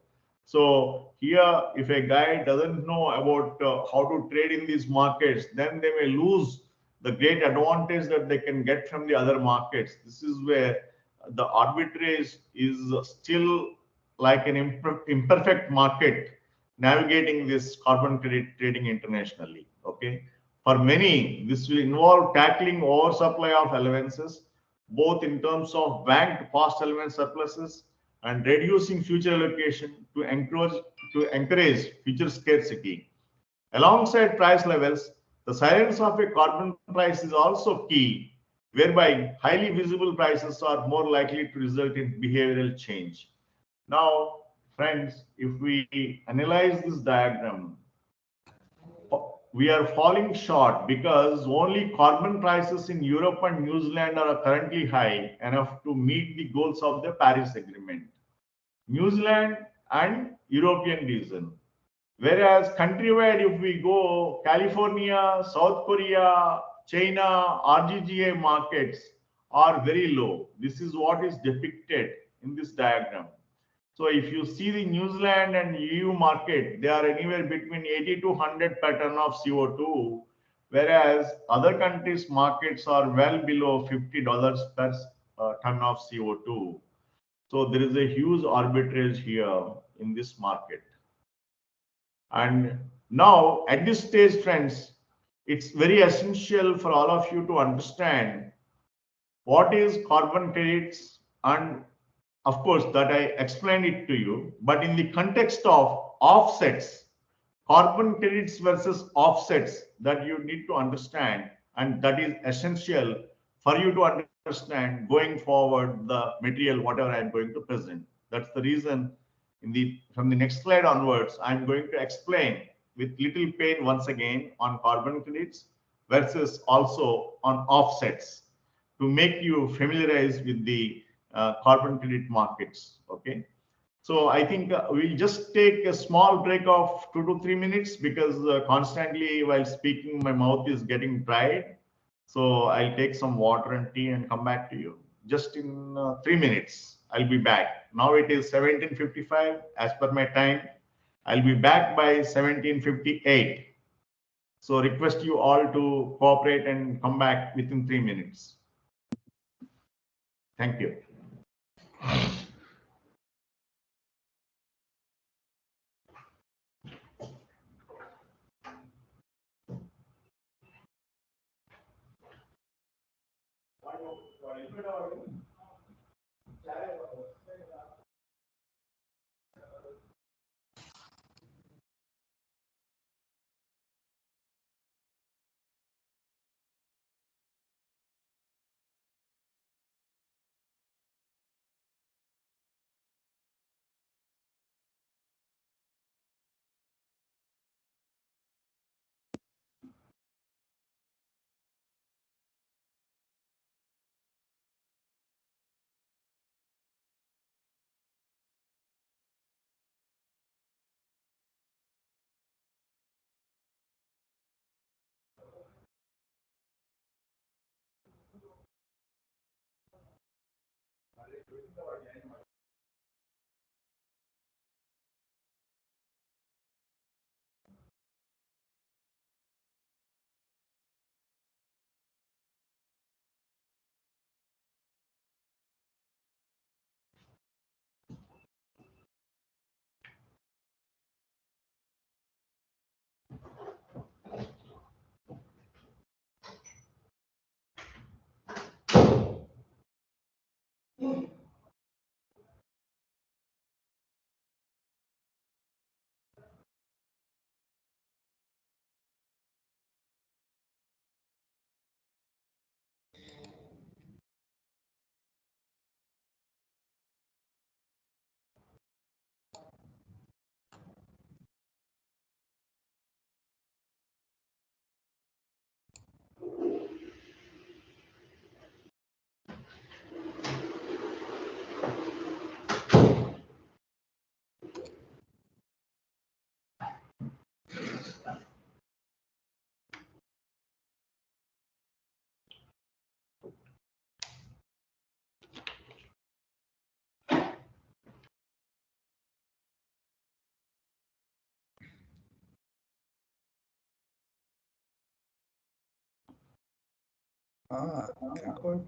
So here, if a guy doesn't know about how to trade in these markets, then they may lose the great advantage that they can get from the other markets. This is where the arbitrage is still like an imperfect market navigating this carbon credit trading internationally. Okay, for many, this will involve tackling oversupply of allowances, both in terms of banked past allowance surpluses and reducing future allocation to encourage future scarcity. Alongside price levels, the silence of a carbon price is also key, whereby highly visible prices are more likely to result in behavioral change. Now, friends, if we analyze this diagram, we are falling short because only carbon prices in Europe and New Zealand are currently high enough to meet the goals of the Paris Agreement. New Zealand and European region. Whereas countrywide, if we go California, South Korea, China, RGGA markets are very low. This is what is depicted in this diagram. So if you see the New Zealand and EU market, they are anywhere between 80 to 100 per ton of CO2, whereas other countries' markets are well below $50 per ton of CO2. So there is a huge arbitrage here in this market. And now at this stage, friends, it's very essential for all of you to understand what is carbon credits, and of course that I explained it to you, but in the context of offsets, carbon credits versus offsets, that you need to understand, and that is essential for you to understand going forward the material whatever I'm going to present. That's the reason from the next slide onwards, I'm going to explain with little pain once again on carbon credits versus also on offsets to make you familiarize with the carbon credit markets. Okay. So I think we'll just take a small break of 2 to 3 minutes because constantly while speaking, my mouth is getting dried. So I'll take some water and tea and come back to you. Just in 3 minutes, I'll be back. Now it is 17:55 as per my time. I'll be back by 17:58. So request you all to cooperate and come back within 3 minutes. Thank you.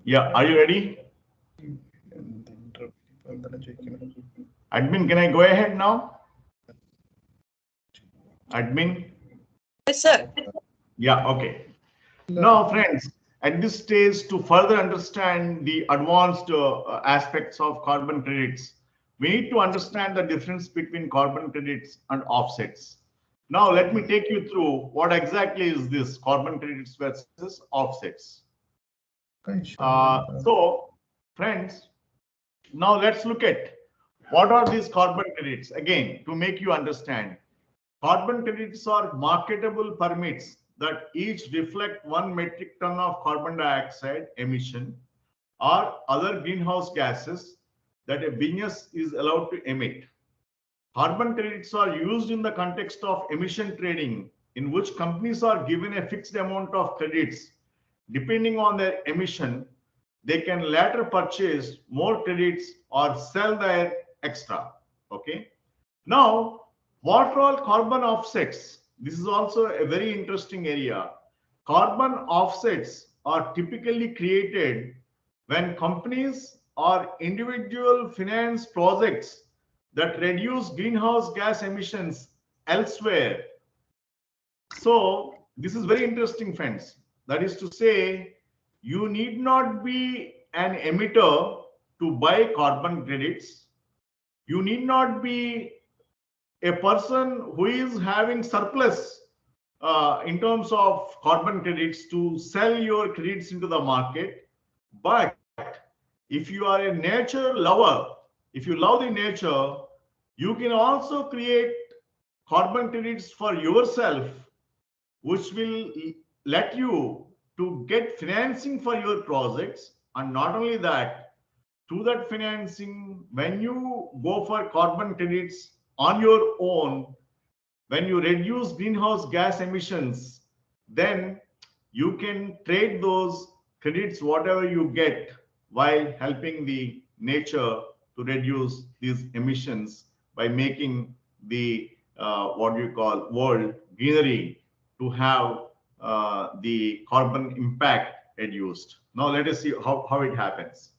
Yeah, are you ready? Admin, can I go ahead now? Admin? Yes, sir. Yeah, okay. Now, friends, at this stage, to further understand the advanced aspects of carbon credits, we need to understand the difference between carbon credits and offsets. Now, let me take you through what exactly is this carbon credits versus offsets. So, friends, now let's look at What are these carbon credits? Again, to make you understand, carbon credits are marketable permits that each reflect 1 metric ton of carbon dioxide emission or other greenhouse gases that a business is allowed to emit. Carbon credits are used in the context of emission trading, in which companies are given a fixed amount of credits. Depending on their emission, they can later purchase more credits or sell their extra. Okay. Now, what are all carbon offsets? This is also a very interesting area. Carbon offsets are typically created when companies or individual finance projects that reduce greenhouse gas emissions elsewhere. So this is very interesting, friends. That is to say, you need not be an emitter to buy carbon credits. You need not be a person who is having surplus in terms of carbon credits to sell your credits into the market. But if you are a nature lover, if you love the nature, you can also create carbon credits for yourself, which will let you to get financing for your projects. And not only that, through that financing, when you go for carbon credits on your own, when you reduce greenhouse gas emissions, then you can trade those credits, whatever you get, while helping the nature to reduce these emissions by making the what you call world greenery to have the carbon impact reduced. Now let us see how it happens.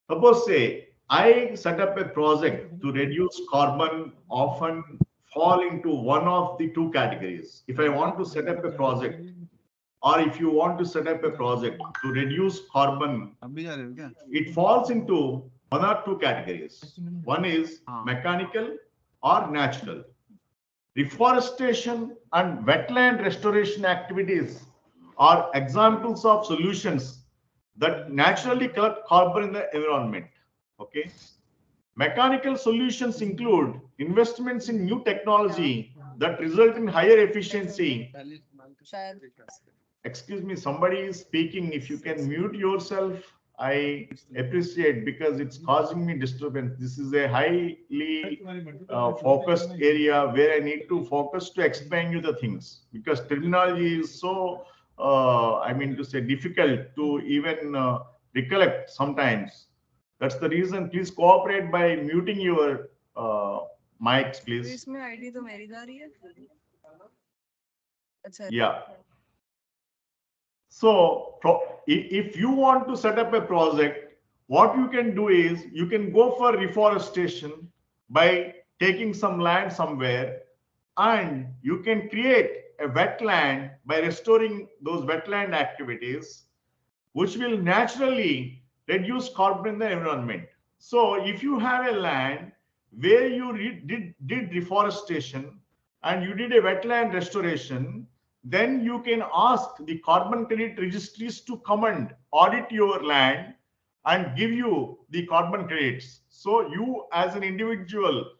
Suppose say I set up a project to reduce carbon, often fall into one of the two categories. If I want to set up a project, or if you want to set up a project to reduce carbon, it falls into one or two categories. One is mechanical or natural. Reforestation and wetland restoration activities are examples of solutions that naturally collect carbon in the environment. Okay. Mechanical solutions include investments in new technology that result in higher efficiency. Excuse me, somebody is speaking. If you can mute yourself, I appreciate, because it's causing me disturbance. This is a highly focused area where I need to focus to explain you the things, because terminology is so, I mean to say, difficult to even recollect sometimes. That's the reason. Please cooperate by muting your mics, please. Yeah. So if you want to set up a project, what you can do is you can go for reforestation by taking some land somewhere, and you can create a wetland by restoring those wetland activities, which will naturally reduce carbon in the environment. So if you have a land where you did reforestation and you did a wetland restoration, then you can ask the carbon credit registries to come and audit your land and give you the carbon credits. So you as an individual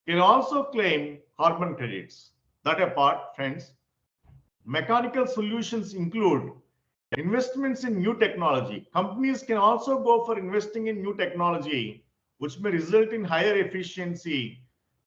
can also claim carbon credits. That apart, friends, mechanical solutions include investments in new technology. Companies can also go for investing in new technology, which may result in higher efficiency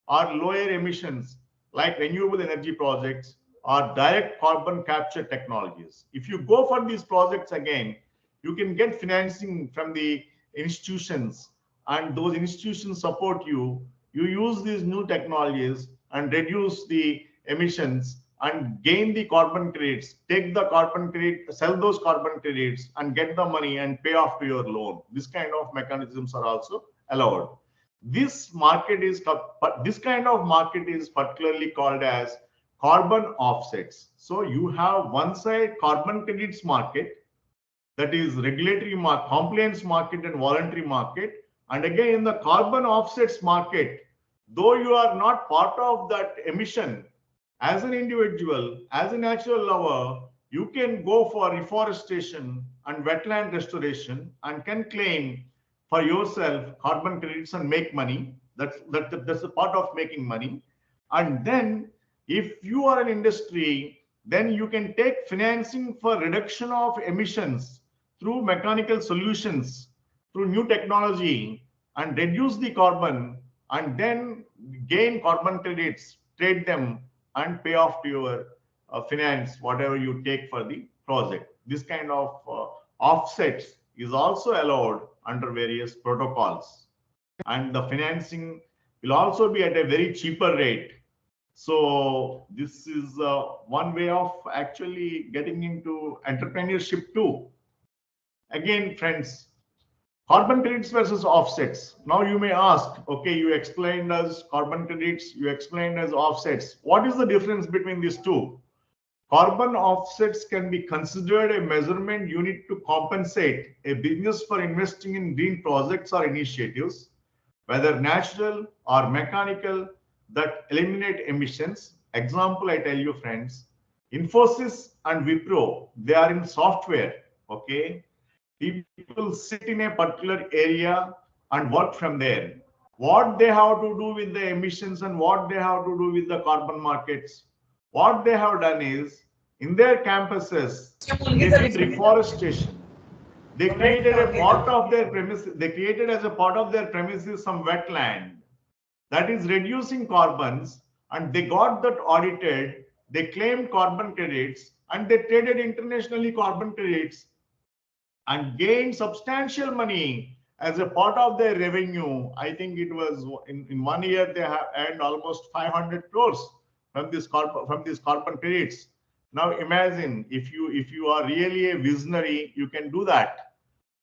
or lower emissions, like renewable energy projects or direct carbon capture technologies. If you go for these projects again, you can get financing from the institutions, and those institutions support you. You use these new technologies and reduce the emissions and gain the carbon credits, take the carbon credit, sell those carbon credits and get the money and pay off to your loan. This kind of mechanisms are also allowed. This market is, but this kind of market is particularly called as carbon offsets. So you have one side carbon credits market, that is regulatory market, compliance market and voluntary market. And again in the carbon offsets market, though you are not part of that emission, as an individual, as a natural lover, you can go for reforestation and wetland restoration and can claim for yourself carbon credits and make money. That's a part of making money. And then if you are an industry, then you can take financing for reduction of emissions through mechanical solutions, through new technology, and reduce the carbon, and then gain carbon credits, trade them, and pay off to your finance whatever you take for the project. This kind of offsets is also allowed under various protocols, and the financing will also be at a very cheaper rate. So this is one way of actually getting into entrepreneurship too. Again, friends, carbon credits versus offsets. Now you may ask, okay, you explained as carbon credits, you explained as offsets. What is the difference between these two? Carbon offsets can be considered a measurement unit to compensate a business for investing in green projects or initiatives, whether natural or mechanical, that eliminate emissions. Example, I tell you, friends, Infosys and Wipro, they are in software. Okay, people sit in a particular area and work from there. What they have to do with the emissions and what they have to do with the carbon markets, what they have done is in their campuses, they did reforestation. They created a part of their premises, they created as a part of their premises some wetland that is reducing carbons, and they got that audited. They claimed carbon credits and they traded internationally carbon credits and gained substantial money as a part of their revenue. I think it was in 1 year they have earned almost 500 crores from these carbon credits. Now imagine if you are really a visionary, you can do that.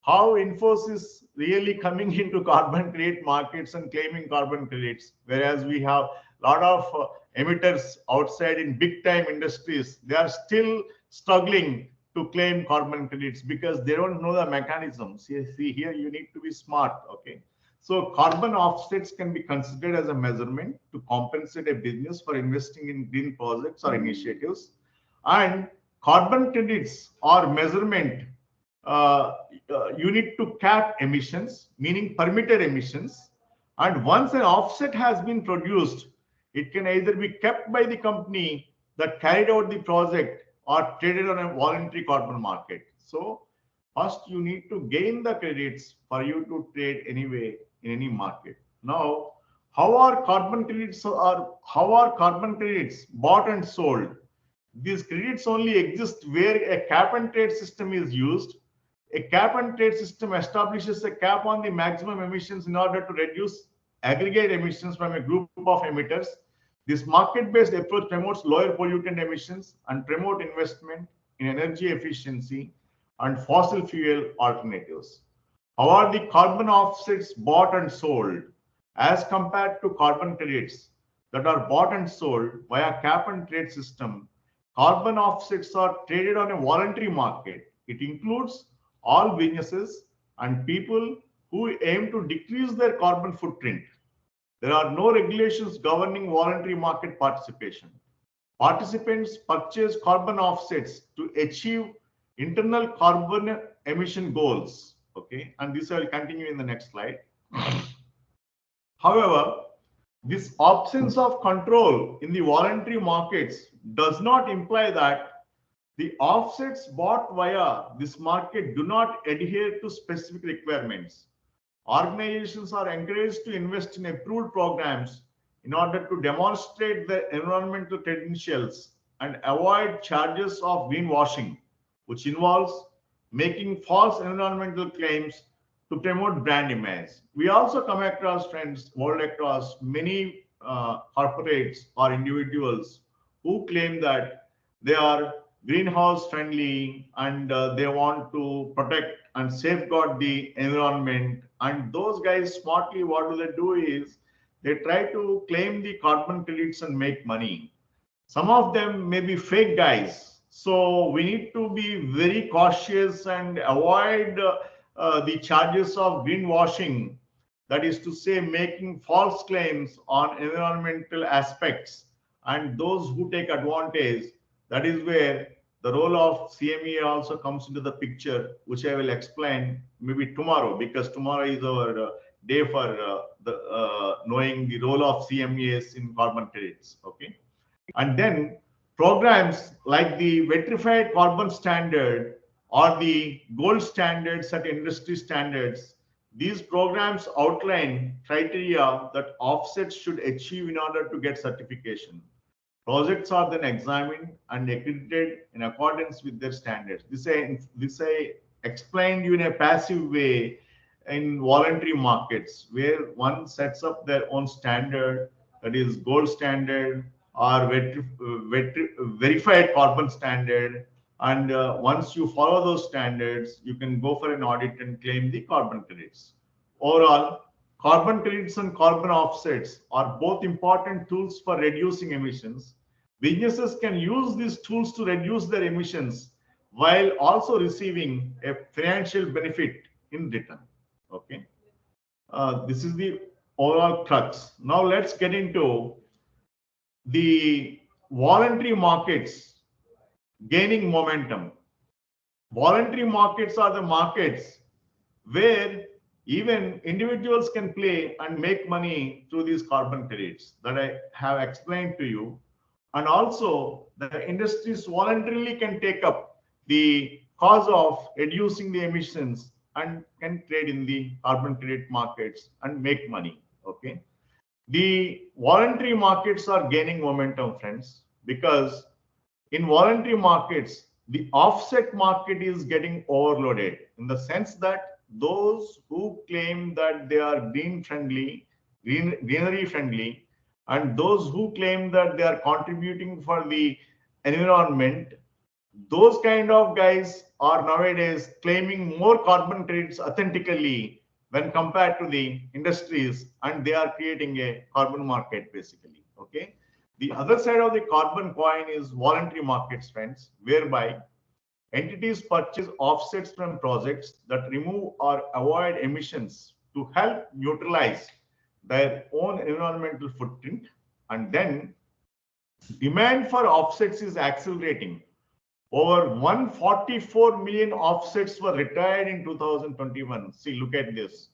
How Infosys really coming into carbon credit markets and claiming carbon credits, whereas we have a lot of emitters outside in big time industries, they are still struggling to claim carbon credits because they don't know the mechanisms. See here, you need to be smart. Okay, so carbon offsets can be considered as a measurement to compensate a business for investing in green projects or initiatives, and carbon credits are measurement unit to cap emissions, meaning permitted emissions. And once an offset has been produced, it can either be kept by the company that carried out the project or traded on a voluntary carbon market. So first you need to gain the credits for you to trade anyway in any market. Now, how are carbon credits bought and sold? These credits only exist where a cap and trade system is used. A cap and trade system establishes a cap on the maximum emissions in order to reduce aggregate emissions from a group of emitters. This market-based approach promotes lower pollutant emissions and promote investment in energy efficiency and fossil fuel alternatives. How are the carbon offsets bought and sold as compared to carbon credits that are bought and sold via cap and trade system? Carbon offsets are traded on a voluntary market. It includes all businesses and people who aim to decrease their carbon footprint. There are no regulations governing voluntary market participation. Participants purchase carbon offsets to achieve internal carbon emission goals. Okay, and this I will continue in the next slide. However, this absence of control in the voluntary markets does not imply that the offsets bought via this market do not adhere to specific requirements. Organizations are encouraged to invest in approved programs in order to demonstrate their environmental credentials and avoid charges of greenwashing, which involves making false environmental claims to promote brand image. We also come across, friends, world across many corporates or individuals who claim that they are greenhouse friendly and they want to protect and safeguard the environment. And those guys smartly, what do they do is they try to claim the carbon credits and make money. Some of them may be fake guys. So we need to be very cautious and avoid the charges of greenwashing. That is to say, making false claims on environmental aspects. And those who take advantage, that is where the role of CMEA also comes into the picture, which I will explain maybe tomorrow, because tomorrow is our day for knowing the role of CMEAs in carbon credits. Okay. And then programs like the verified carbon standard or the gold standards at industry standards, these programs outline criteria that offsets should achieve in order to get certification. Projects are then examined and accredited in accordance with their standards. This I explained you in a passive way in voluntary markets, where one sets up their own standard, that is gold standard or verified carbon standard. And once you follow those standards, you can go for an audit and claim the carbon credits. Overall, carbon credits and carbon offsets are both important tools for reducing emissions. Businesses can use these tools to reduce their emissions while also receiving a financial benefit in return. Okay. This is the overall crux. Now let's get into the voluntary markets gaining momentum. Voluntary markets are the markets where even individuals can play and make money through these carbon credits that I have explained to you. And also, the industries voluntarily can take up the cause of reducing the emissions and can trade in the carbon credit markets and make money. Okay. The voluntary markets are gaining momentum, friends, because in voluntary markets, the offset market is getting overloaded in the sense that those who claim that they are greenery friendly, and those who claim that they are contributing for the environment, those kind of guys are nowadays claiming more carbon credits authentically when compared to the industries, and they are creating a carbon market basically. Okay. The other side of the carbon coin is voluntary markets, friends, whereby entities purchase offsets from projects that remove or avoid emissions to help neutralize their own environmental footprint. And then demand for offsets is accelerating. Over 144 million offsets were retired in 2021. See, look at this.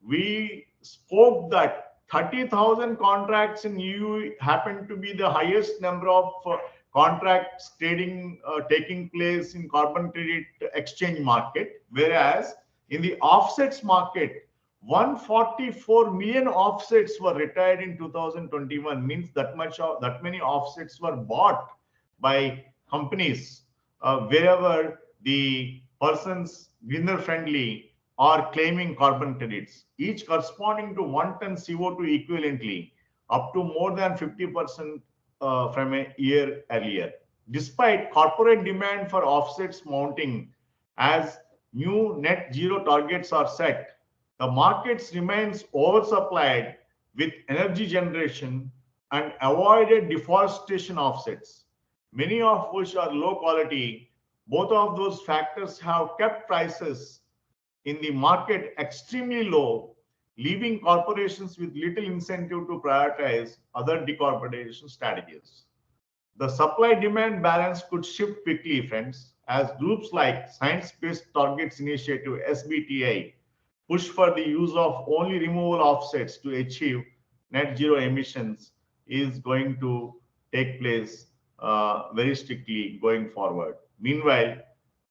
We spoke that 30,000 contracts in EU happened to be the highest number of contracts taking place in carbon credit exchange market, whereas in the offsets market, 144 million offsets were retired in 2021. Means that many offsets were bought by companies wherever the persons greener friendly are claiming carbon credits, each corresponding to 1 ton CO2 equivalently, up to more than 50% from a year earlier. Despite corporate demand for offsets mounting as new net zero targets are set, the markets remains oversupplied with energy generation and avoided deforestation offsets, many of which are low quality. Both of those factors have kept prices in the market extremely low, leaving corporations with little incentive to prioritize other decarbonization strategies. The supply-demand balance could shift quickly, friends, as groups like Science-Based Targets Initiative (SBTI) push for the use of only removal offsets to achieve net zero emissions is going to take place very strictly going forward. Meanwhile,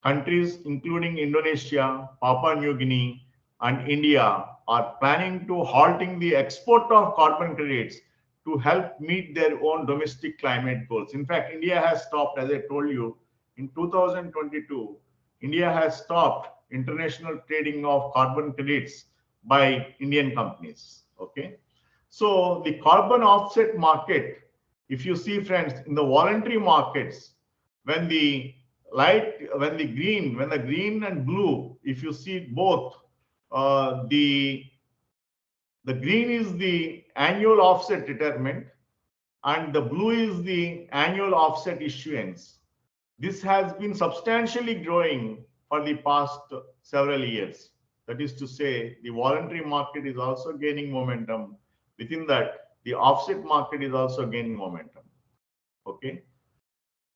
countries including Indonesia, Papua New Guinea, and India are planning to halting the export of carbon credits to help meet their own domestic climate goals. In fact, India has stopped, as I told you, in 2022, India has stopped international trading of carbon credits by Indian companies. Okay. So the carbon offset market, if you see, friends, in the voluntary markets, when the green and blue, if you see both, the green is the annual offset retirement and the blue is the annual offset issuance. This has been substantially growing for the past several years. That is to say, the voluntary market is also gaining momentum. Within that, the offset market is also gaining momentum. Okay.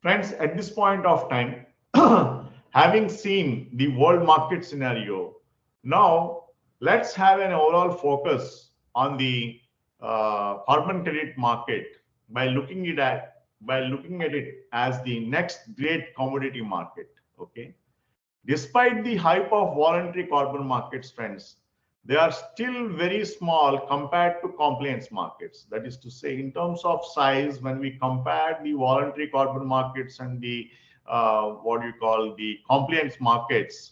Friends, at this point of time, having seen the world market scenario, now let's have an overall focus on the carbon credit market by looking at it as the next great commodity market. Okay, despite the hype of voluntary carbon markets, friends, they are still very small compared to compliance markets. That is to say, in terms of size, when we compare the voluntary carbon markets and the what you call the compliance markets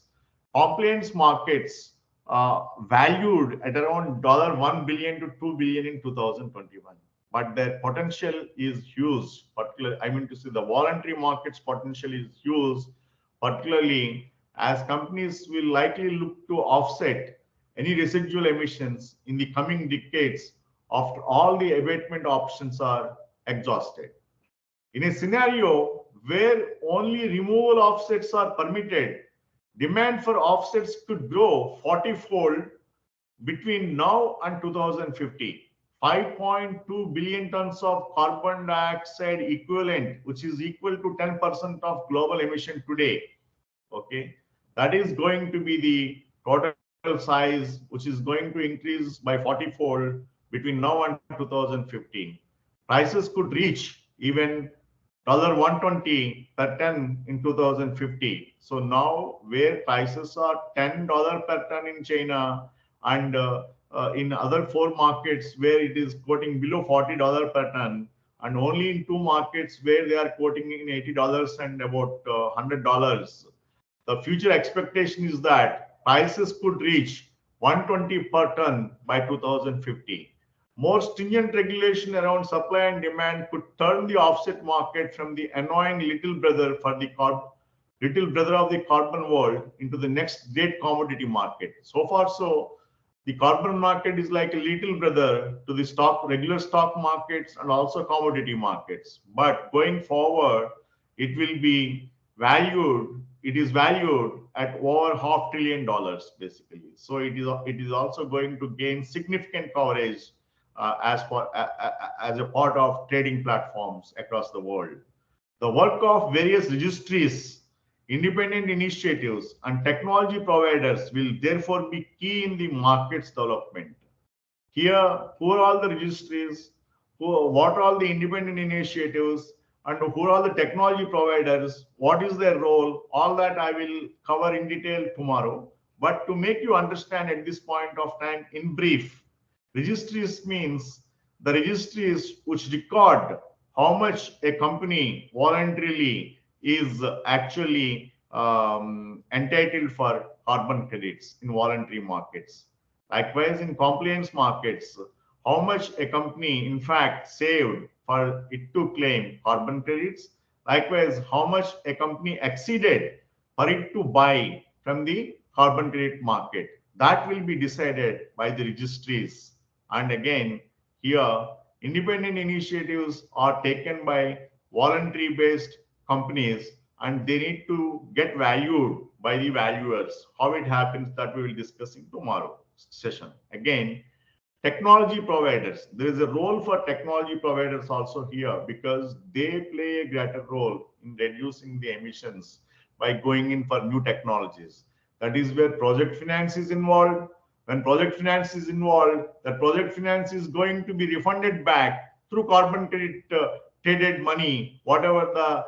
valued at around $1 billion to $2 billion in 2021. But their potential is huge. Particularly, I mean to say, the voluntary markets potential is huge, particularly as companies will likely look to offset any residual emissions in the coming decades after all the abatement options are exhausted. In a scenario where only removal offsets are permitted, demand for offsets could grow 40-fold between now and 2050. 5.2 billion tons of carbon dioxide equivalent, which is equal to 10% of global emission today. Okay, that is going to be the total size, which is going to increase by 40-fold between now and 2015. Prices could reach even $120 per ton in 2050. So now, where prices are $10 per ton in China and in other four markets where it is quoting below $40 per ton, and only in two markets where they are quoting in $80 and about $100. The future expectation is that prices could reach 120 per ton by 2050. More stringent regulation around supply and demand could turn the offset market from the annoying little brother of the carbon world into the next great commodity market. So far, so the carbon market is like a little brother to the regular stock markets and also commodity markets. But going forward, it will be valued. It is valued at over $500 billion basically. So it is also going to gain significant coverage as a part of trading platforms across the world. The work of various registries, independent initiatives, and technology providers will therefore be key in the market's development. Here, who are all the registries, what are all the independent initiatives, and who are all the technology providers, what is their role, all that I will cover in detail tomorrow. But to make you understand at this point of time, in brief, registries means the registries which record how much a company voluntarily is actually entitled for carbon credits in voluntary markets. Likewise, in compliance markets, how much a company in fact saved for it to claim carbon credits. Likewise, how much a company exceeded for it to buy from the carbon credit market. That will be decided by the registries. And again, here, independent initiatives are taken by voluntary based companies and they need to get valued by the valuers. How it happens, that we will discuss in tomorrow session. Again, technology providers, there is a role for technology providers also here because they play a greater role in reducing the emissions by going in for new technologies. That is where project finance is involved. When project finance is involved, that project finance is going to be refunded back through carbon credit traded money, whatever the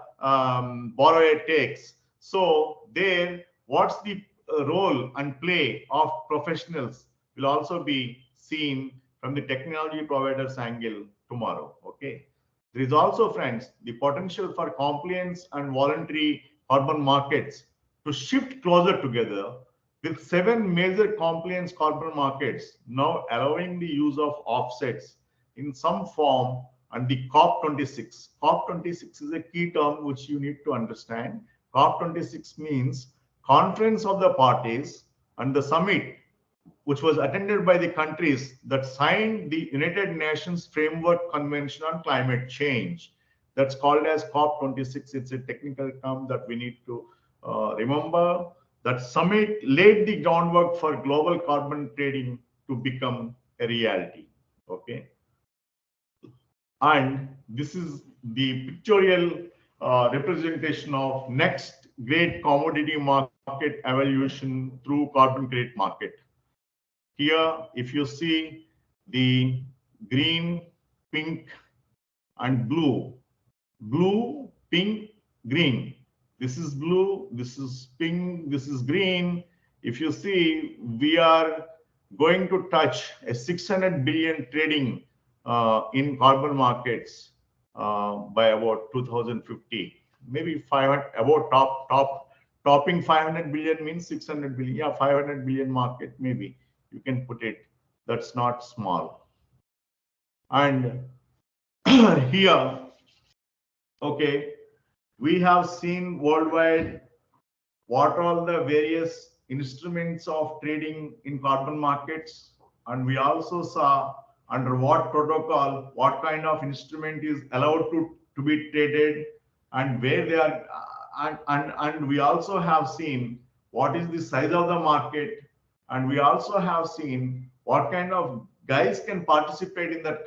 borrower takes. So there, what's the role and play of professionals will also be seen from the technology providers angle tomorrow. Okay. There is also, friends, the potential for compliance and voluntary carbon markets to shift closer together with 7 major compliance carbon markets now allowing the use of offsets in some form, and the COP26. COP26 is a key term which you need to understand. COP26 means Conference of the Parties, and the summit which was attended by the countries that signed the United Nations Framework Convention on Climate Change. That's called as COP26. It's a technical term that we need to remember. That summit laid the groundwork for global carbon trading to become a reality. Okay. And this is the pictorial representation of next great commodity market evaluation through carbon credit market. Here, if you see the green, pink, and blue, pink, green. This is blue, this is pink, this is green. If you see, we are going to touch a 600 billion trading in carbon markets by about 2050. Maybe 500, about topping 500 billion means 600 billion. Yeah, 500 billion market, maybe you can put it. That's not small. And here, okay, we have seen worldwide what all the various instruments of trading in carbon markets, and we also saw under what protocol, what kind of instrument is allowed to be traded, and where they are, and we also have seen what is the size of the market, and we also have seen what kind of guys can participate in that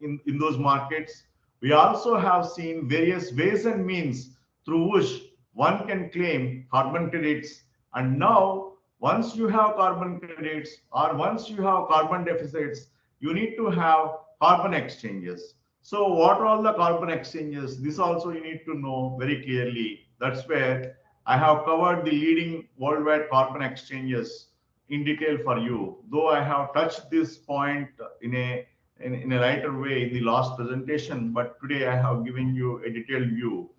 in those markets. We also have seen various ways and means through which one can claim carbon credits. And now, once you have carbon credits or once you have carbon deficits, you need to have carbon exchanges. So what are all the carbon exchanges? This also you need to know very clearly. That's where I have covered the leading worldwide carbon exchanges in detail for you. Though I have touched this point in a lighter way in the last presentation, but today I have given you a detailed view.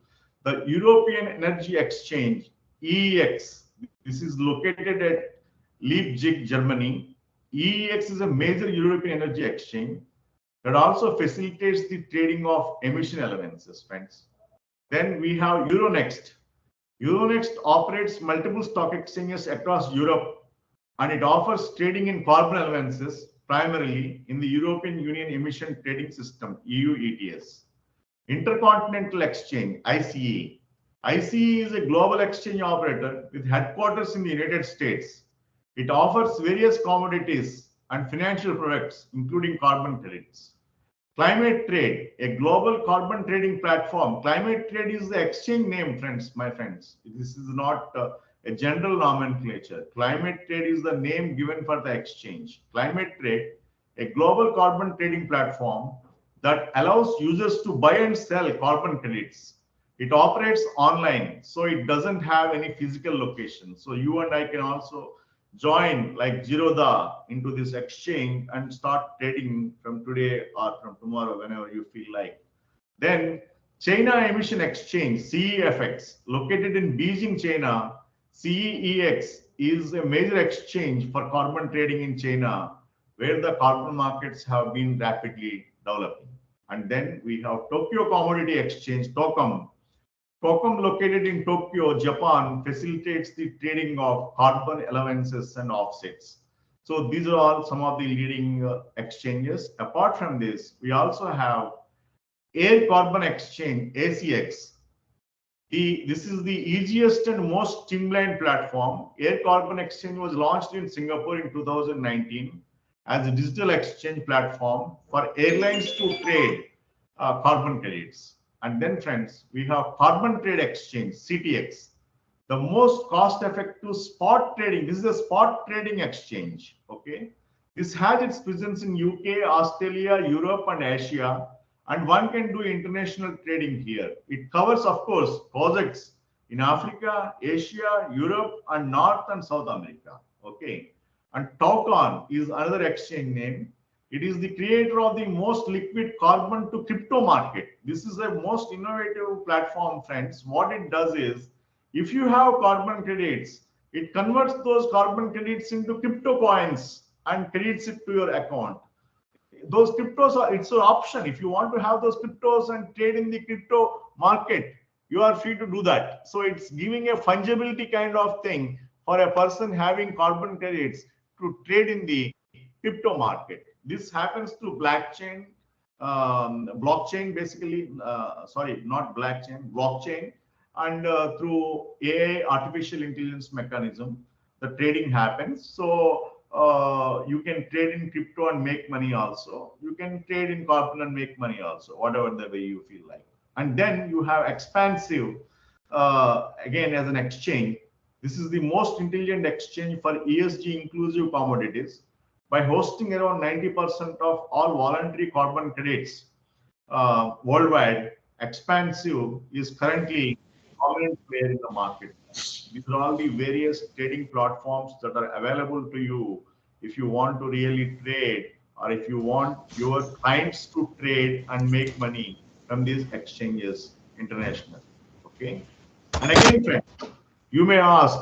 The European Energy Exchange, EEX, this is located at Leipzig, Germany. EEX is a major European energy exchange that also facilitates the trading of emission allowances, friends. Then we have Euronext. Euronext operates multiple stock exchanges across Europe, and it offers trading in carbon allowances primarily in the European Union Emission Trading System, EU ETS. Intercontinental Exchange, ICE. ICE is a global exchange operator with headquarters in the United States. It offers various commodities and financial products, including carbon credits. Climate Trade, a global carbon trading platform. Climate Trade is the exchange name, friends, my friends. This is not a general nomenclature. Climate Trade is the name given for the exchange. Climate Trade, a global carbon trading platform that allows users to buy and sell carbon credits. It operates online, so it doesn't have any physical location. So you and I can also join like Zerodha into this exchange and start trading from today or from tomorrow, whenever you feel like. Then China Emission Exchange, CEFX, located in Beijing, China. CEEX is a major exchange for carbon trading in China, where the carbon markets have been rapidly developing. And then we have Tokyo Commodity Exchange, TOCOM. TOCOM, located in Tokyo, Japan, facilitates the trading of carbon allowances and offsets. So these are all some of the leading exchanges. Apart from this, we also have Air Carbon Exchange, ACX. This is the easiest and most streamlined platform. Air Carbon Exchange was launched in Singapore in 2019 as a digital exchange platform for airlines to trade carbon credits. And then, friends, we have Carbon Trade Exchange, CTX, the most cost-effective spot trading. This is a spot trading exchange. Okay, this has its presence in UK, Australia, Europe, and Asia, and one can do international trading here. It covers, of course, projects in Africa, Asia, Europe, and North and South America. Okay, and Taucan is another exchange name. It is the creator of the most liquid carbon to crypto market. This is the most innovative platform, friends. What it does is, if you have carbon credits, it converts those carbon credits into crypto coins and credits it to your account. Those cryptos are, it's an option. If you want to have those cryptos and trade in the crypto market, you are free to do that. So it's giving a fungibility kind of thing for a person having carbon credits to trade in the crypto market. This happens through blockchain basically, sorry, not blockchain, blockchain, and through AI, artificial intelligence mechanism, the trading happens. So you can trade in crypto and make money also. You can trade in carbon and make money also, whatever the way you feel like. And then you have expansive, again as an exchange. This is the most intelligent exchange for ESG inclusive commodities by hosting around 90% of all voluntary carbon credits worldwide. Expansive is currently dominant player in the market. These are all the various trading platforms that are available to you if you want to really trade, or if you want your clients to trade and make money from these exchanges international. Okay. And again, friends, you may ask,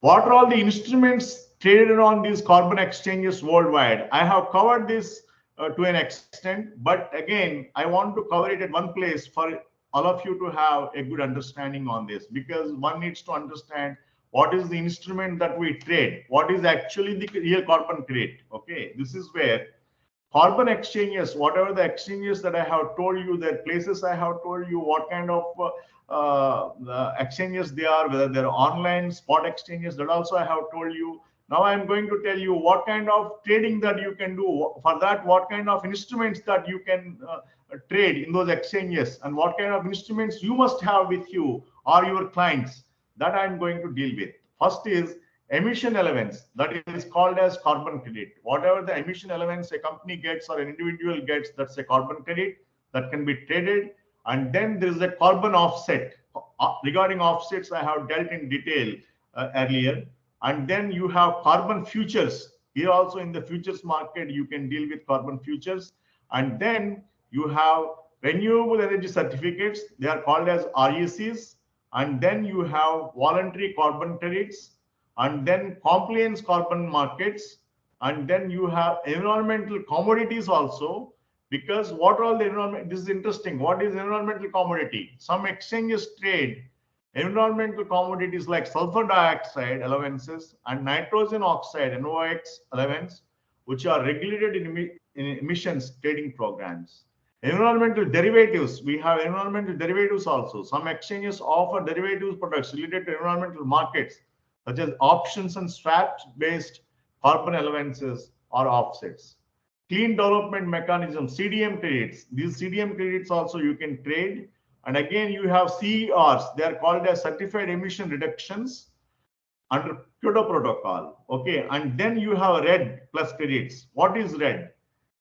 what are all the instruments traded on these carbon exchanges worldwide? I have covered this to an extent, but again, I want to cover it at one place for all of you to have a good understanding on this, because one needs to understand what is the instrument that we trade, what is actually the real carbon credit. Okay, this is where carbon exchanges, whatever the exchanges that I have told you, the places I have told you what kind of exchanges they are, whether they're online spot exchanges, that also I have told you. Now I'm going to tell you what kind of trading that you can do. For that, what kind of instruments that you can trade in those exchanges, and what kind of instruments you must have with you or your clients, that I'm going to deal with. First is emission allowance, that is called as carbon credit. Whatever the emission allowance a company gets or an individual gets, that's a carbon credit that can be traded. And then there is a carbon offset. Regarding offsets, I have dealt in detail earlier. And then you have carbon futures. Here also in the futures market, you can deal with carbon futures. And then you have renewable energy certificates. They are called as RECs. And then you have voluntary carbon credits, and then compliance carbon markets, and then you have environmental commodities also. Because what are all the environment, this is interesting, what is environmental commodity? Some exchanges trade environmental commodities like sulfur dioxide allowances and nitrogen oxide NOx allowance, which are regulated in emissions trading programs. Environmental derivatives, we have environmental derivatives also. Some exchanges offer derivatives products related to environmental markets, such as options and swaps based carbon allowances or offsets. Clean development mechanism, CDM credits. These CDM credits also you can trade. And again, you have CERs. They are called as certified emission reductions under Kyoto Protocol. Okay, and then you have RED plus credits. What is RED?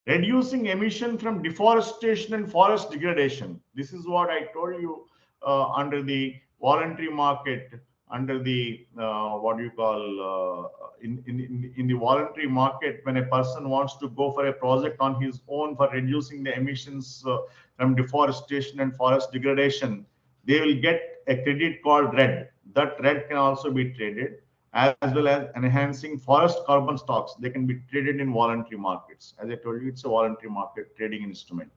Reducing emission from deforestation and forest degradation. This is what I told you under the voluntary market, under the what you call in the voluntary market, when a person wants to go for a project on his own for reducing the emissions from deforestation and forest degradation, they will get a credit called RED. That RED can also be traded, as well as enhancing forest carbon stocks. They can be traded in voluntary markets. As I told you, it's a voluntary market trading instrument.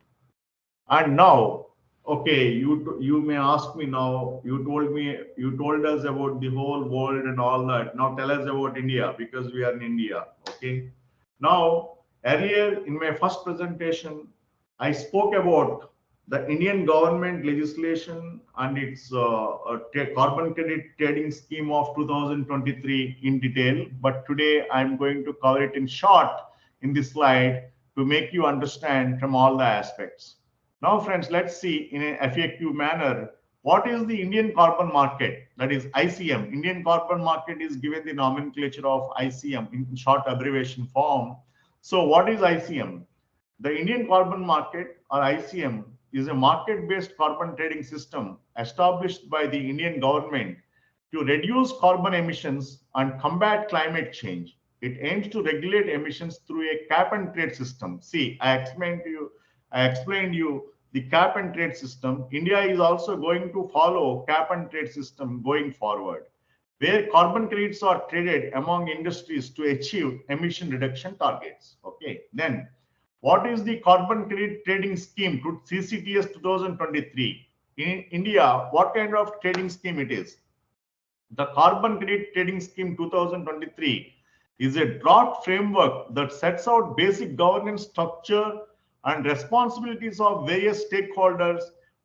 And now, okay, you may ask me now, you told us about the whole world and all that. Now tell us about India, because we are in India. Okay. Now, earlier in my first presentation, I spoke about the Indian government legislation and its carbon credit trading scheme of 2023 in detail. But today I'm going to cover it in short in this slide to make you understand from all the aspects. Now, friends, let's see in an effective manner what is the Indian carbon market, that is ICM. Indian carbon market is given the nomenclature of ICM in short abbreviation form. So what is ICM? The Indian carbon market, or ICM, is a market-based carbon trading system established by the Indian government to reduce carbon emissions and combat climate change. It aims to regulate emissions through a cap and trade system. See, I explained you the cap and trade system. India is also going to follow cap and trade system going forward, where carbon credits are traded among industries to achieve emission reduction targets. Okay, then what is the carbon credit trading scheme to CCTS 2023? In India, what kind of trading scheme it is? The Carbon Credit Trading Scheme 2023 is a draft framework that sets out basic governance structure and responsibilities of various stakeholders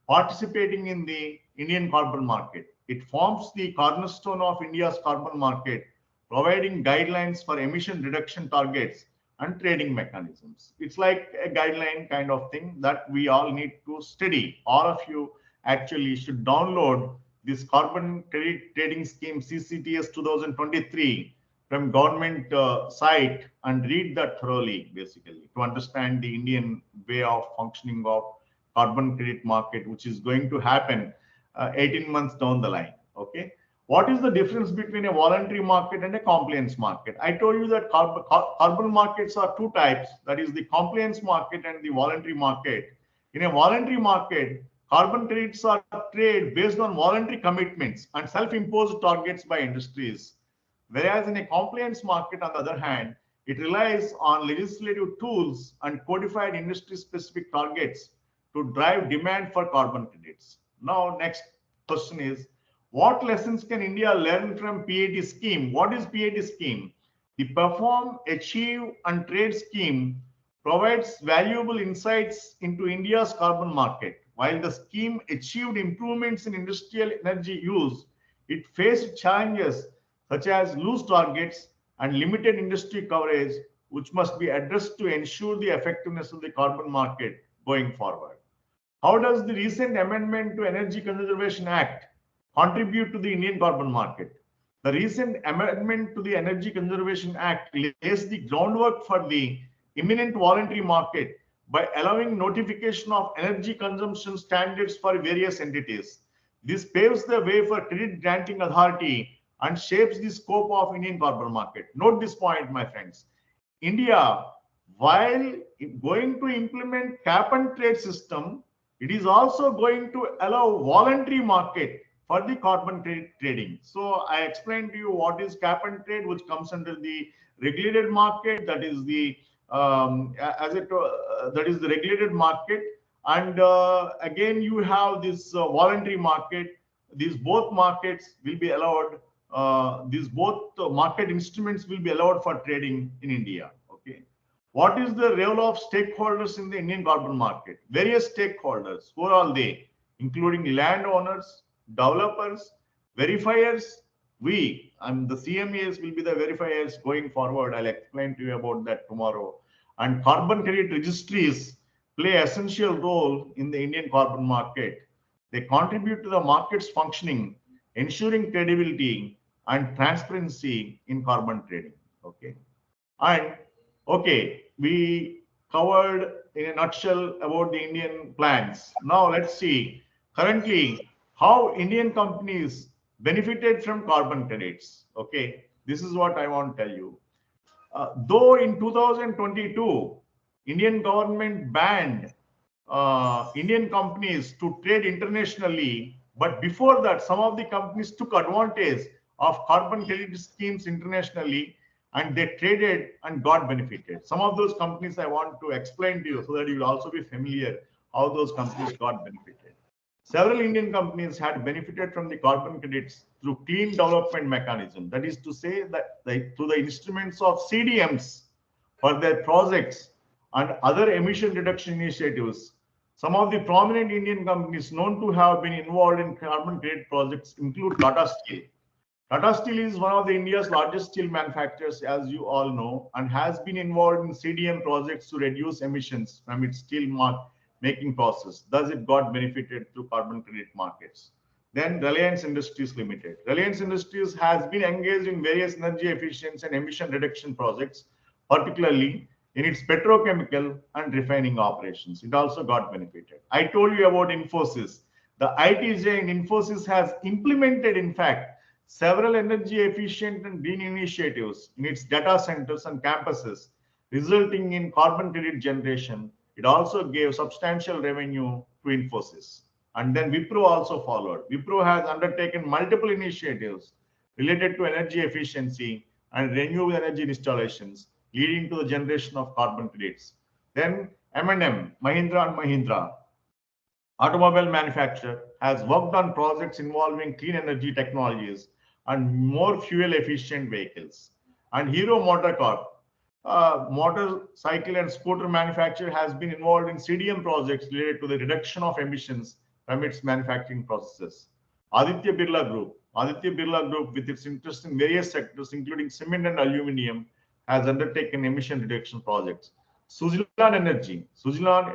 participating in the Indian carbon market. It forms the cornerstone of India's carbon market, providing guidelines for emission reduction targets and trading mechanisms. It's like a guideline kind of thing that we all need to study. All of you actually should download this carbon credit trading scheme CCTS 2023 from government site and read that thoroughly, basically, to understand the Indian way of functioning of carbon credit market, which is going to happen 18 months down the line. Okay. What is the difference between a voluntary market and a compliance market? I told you that carbon markets are two types. That is the compliance market and the voluntary market. In a voluntary market, carbon credits are traded based on voluntary commitments and self-imposed targets by industries. Whereas in a compliance market, on the other hand, it relies on legislative tools and codified industry-specific targets to drive demand for carbon credits. Now, next question is, what lessons can India learn from PAT scheme? What is PAT scheme? The Perform, Achieve and Trade scheme provides valuable insights into India's carbon market. While the scheme achieved improvements in industrial energy use, it faced challenges such as loose targets and limited industry coverage, which must be addressed to ensure the effectiveness of the carbon market going forward. How does the recent amendment to Energy Conservation Act contribute to the Indian carbon market? The recent amendment to the Energy Conservation Act lays the groundwork for the imminent voluntary market by allowing notification of energy consumption standards for various entities. This paves the way for credit granting authority and shapes the scope of Indian carbon market. Note this point, my friends. India, while going to implement cap and trade system, it is also going to allow voluntary market for the carbon trading. So I explained to you what is cap and trade, which comes under the regulated market. That is the that is the regulated market. And again, you have this voluntary market. These both markets will be allowed. These both market instruments will be allowed for trading in India. Okay. What is the role of stakeholders in the Indian carbon market? Various stakeholders. Who are all they? Including landowners, developers, verifiers. We and the CMEs will be the verifiers going forward. I'll explain to you about that tomorrow. And carbon credit registries play an essential role in the Indian carbon market. They contribute to the market's functioning, ensuring credibility and transparency in carbon trading. Okay. And okay, we covered in a nutshell about the Indian plans. Now let's see currently how Indian companies benefited from carbon credits. Okay, this is what I want to tell you. Though in 2022, Indian government banned Indian companies to trade internationally, but before that, some of the companies took advantage of carbon credit schemes internationally and they traded and got benefited. Some of those companies I want to explain to you so that you will also be familiar how those companies got benefited. Several Indian companies had benefited from the carbon credits through clean development mechanism. That is to say that through the instruments of CDMs for their projects and other emission reduction initiatives. Some of the prominent Indian companies known to have been involved in carbon credit projects include Tata Steel. Tata Steel is one of India's largest steel manufacturers, as you all know, and has been involved in CDM projects to reduce emissions from its steel making process. Thus, it got benefited through carbon credit markets. Then Reliance Industries Limited. Reliance Industries has been engaged in various energy efficiency and emission reduction projects, particularly in its petrochemical and refining operations. It also got benefited. I told you about Infosys. The ITJ in Infosys has implemented, in fact, several energy efficient and green initiatives in its data centers and campuses, resulting in carbon credit generation. It also gave substantial revenue to Infosys. And then Wipro also followed. Wipro has undertaken multiple initiatives related to energy efficiency and renewable energy installations, leading to the generation of carbon credits. Then M&M, Mahindra and Mahindra, automobile manufacturer, has worked on projects involving clean energy technologies and more fuel efficient vehicles. And Hero MotoCorp, motorcycle and scooter manufacturer, has been involved in CDM projects related to the reduction of emissions from its manufacturing processes. Aditya Birla Group with its interest in various sectors, including cement and aluminium, has undertaken emission reduction projects. Suzlon,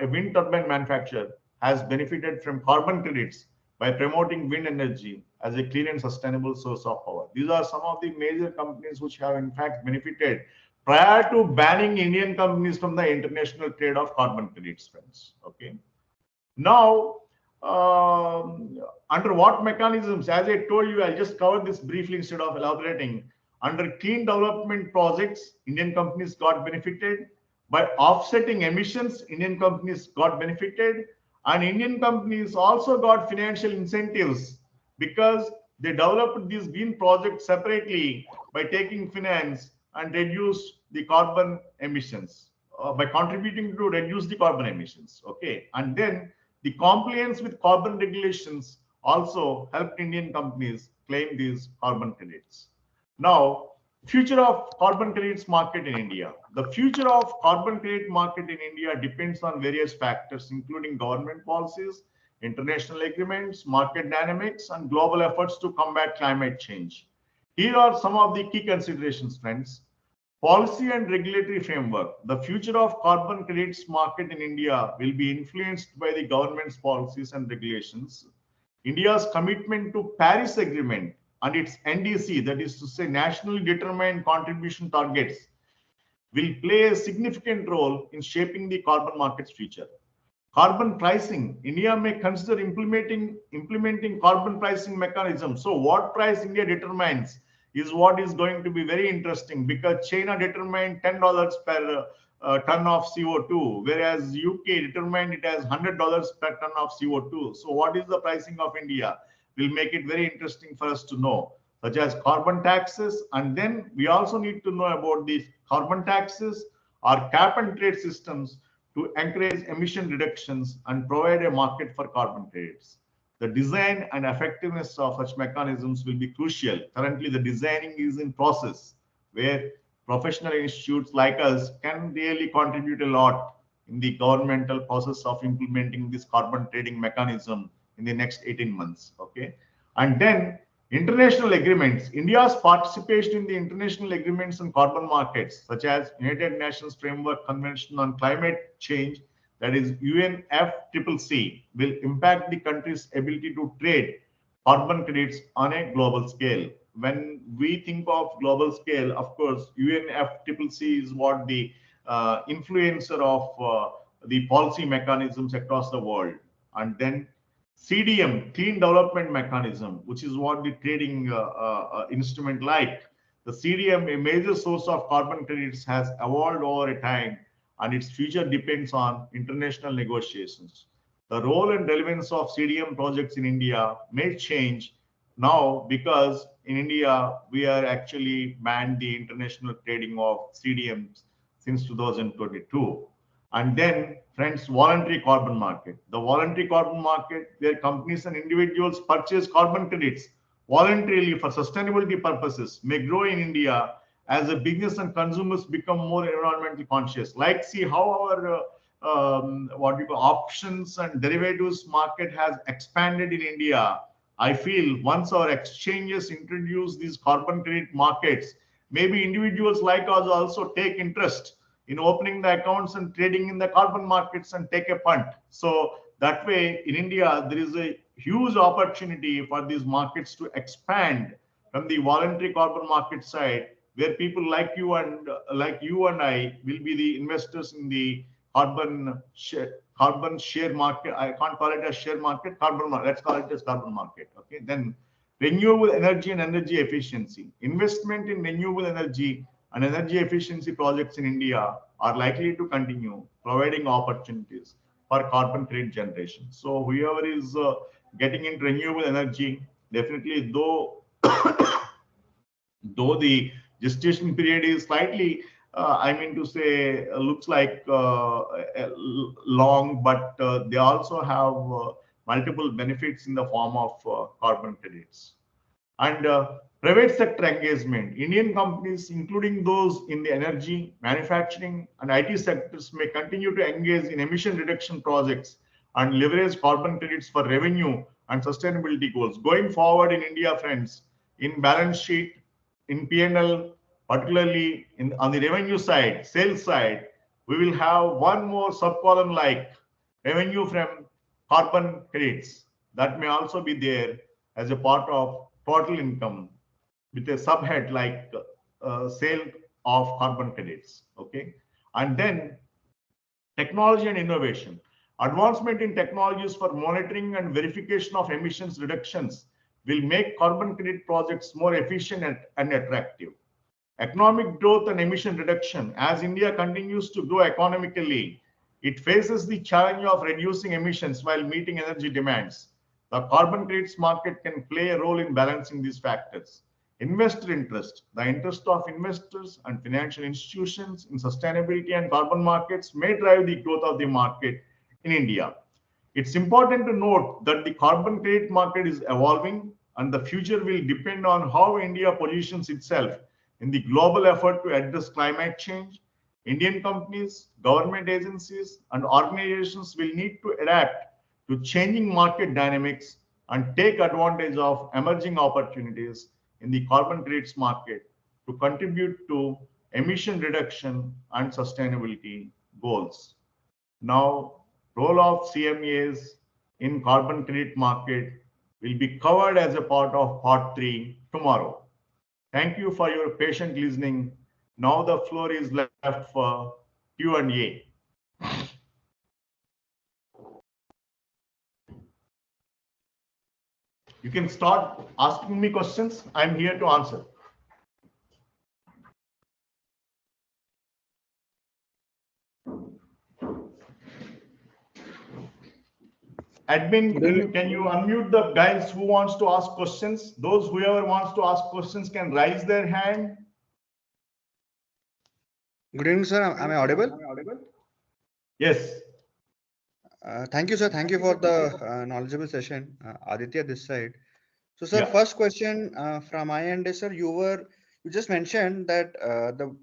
a wind turbine manufacturer, has benefited from carbon credits by promoting wind energy as a clean and sustainable source of power. These are some of the major companies which have in fact benefited prior to banning Indian companies from the international trade of carbon credits, friends. Okay. Now, under what mechanisms? As I told you, I'll just cover this briefly instead of elaborating. Under clean development projects, Indian companies got benefited. By offsetting emissions, Indian companies got benefited. And Indian companies also got financial incentives because they developed these green projects separately by taking finance and reduce the carbon emissions by contributing to reduce the carbon emissions. Okay. And then the compliance with carbon regulations also helped Indian companies claim these carbon credits. Now, future of carbon credits market in India. The future of carbon credit market in India depends on various factors, including government policies, international agreements, market dynamics, and global efforts to combat climate change. Here are some of the key considerations, friends. Policy and regulatory framework. The future of carbon credits market in India will be influenced by the government's policies and regulations. India's commitment to Paris Agreement and its NDC, that is to say nationally determined contribution targets, will play a significant role in shaping the carbon market's future. Carbon pricing. India may consider implementing carbon pricing mechanisms. So what price India determines is what is going to be very interesting, because China determined $10 per ton of CO2, whereas UK determined it as $100 per ton of CO2. So what is the pricing of India will make it very interesting for us to know, such as carbon taxes. And then we also need to know about these carbon taxes or cap and trade systems to encourage emission reductions and provide a market for carbon credits. The design and effectiveness of such mechanisms will be crucial. Currently, the designing is in process, where professional institutes like us can really contribute a lot in the governmental process of implementing this carbon trading mechanism in the next 18 months. Okay. And then international agreements. India's participation in the international agreements on carbon markets, such as United Nations Framework Convention on Climate Change, that is UNFCCC, will impact the country's ability to trade carbon credits on a global scale. When we think of global scale, of course, UNFCCC is what the influencer of the policy mechanisms across the world. And then CDM, Clean Development Mechanism, which is what the trading instrument like. The CDM, a major source of carbon credits, has evolved over a time, and its future depends on international negotiations. The role and relevance of CDM projects in India may change now, because in India we are actually banned the international trading of CDMs since 2022. And then, friends, voluntary carbon market. The voluntary carbon market, where companies and individuals purchase carbon credits voluntarily for sustainability purposes, may grow in India as a business and consumers become more environmentally conscious. Like, see how our what you call options and derivatives market has expanded in India. I feel once our exchanges introduce these carbon credit markets, maybe individuals like us also take interest in opening the accounts and trading in the carbon markets and take a punt. So that way, in India, there is a huge opportunity for these markets to expand from the voluntary carbon market side, where people like you and I will be the investors in the carbon share market. I can't call it a share market, carbon market. Let's call it as carbon market. Okay. Then renewable energy and energy efficiency. Investment in renewable energy and energy efficiency projects in India are likely to continue, providing opportunities for carbon credit generation. So whoever is getting into renewable energy, definitely, though the gestation period is slightly, I mean to say, looks like long, but they also have multiple benefits in the form of carbon credits. And private sector engagement. Indian companies, including those in the energy, manufacturing, and IT sectors, may continue to engage in emission reduction projects and leverage carbon credits for revenue and sustainability goals. Going forward in India, friends, in balance sheet, in P&L, particularly on the revenue side, sales side, we will have one more subcolumn like revenue from carbon credits. That may also be there as a part of total income with a subhead like sale of carbon credits. Okay. And then technology and innovation. Advancement in technologies for monitoring and verification of emissions reductions will make carbon credit projects more efficient and attractive. Economic growth and emission reduction. As India continues to grow economically, it faces the challenge of reducing emissions while meeting energy demands. The carbon credits market can play a role in balancing these factors. Investor interest. The interest of investors and financial institutions in sustainability and carbon markets may drive the growth of the market in India. It's important to note that the carbon credit market is evolving and the future will depend on how India positions itself in the global effort to address climate change. Indian companies, government agencies, and organizations will need to adapt to changing market dynamics and take advantage of emerging opportunities in the carbon credits market to contribute to emission reduction and sustainability goals. Now, role of CMAs in carbon credit market will be covered as a part of part 3 tomorrow. Thank you for your patient listening. Now the floor is left for Q&A. You can start asking me questions. I'm here to answer. Admin, can you unmute the guys who wants to ask questions? Those whoever wants to ask questions can raise their hand. Good evening, sir. Am I audible? Yes. Thank you, sir. Thank you for the knowledgeable session. Aditya this side. So, sir, Yeah. first question from my end is, sir, you just mentioned that the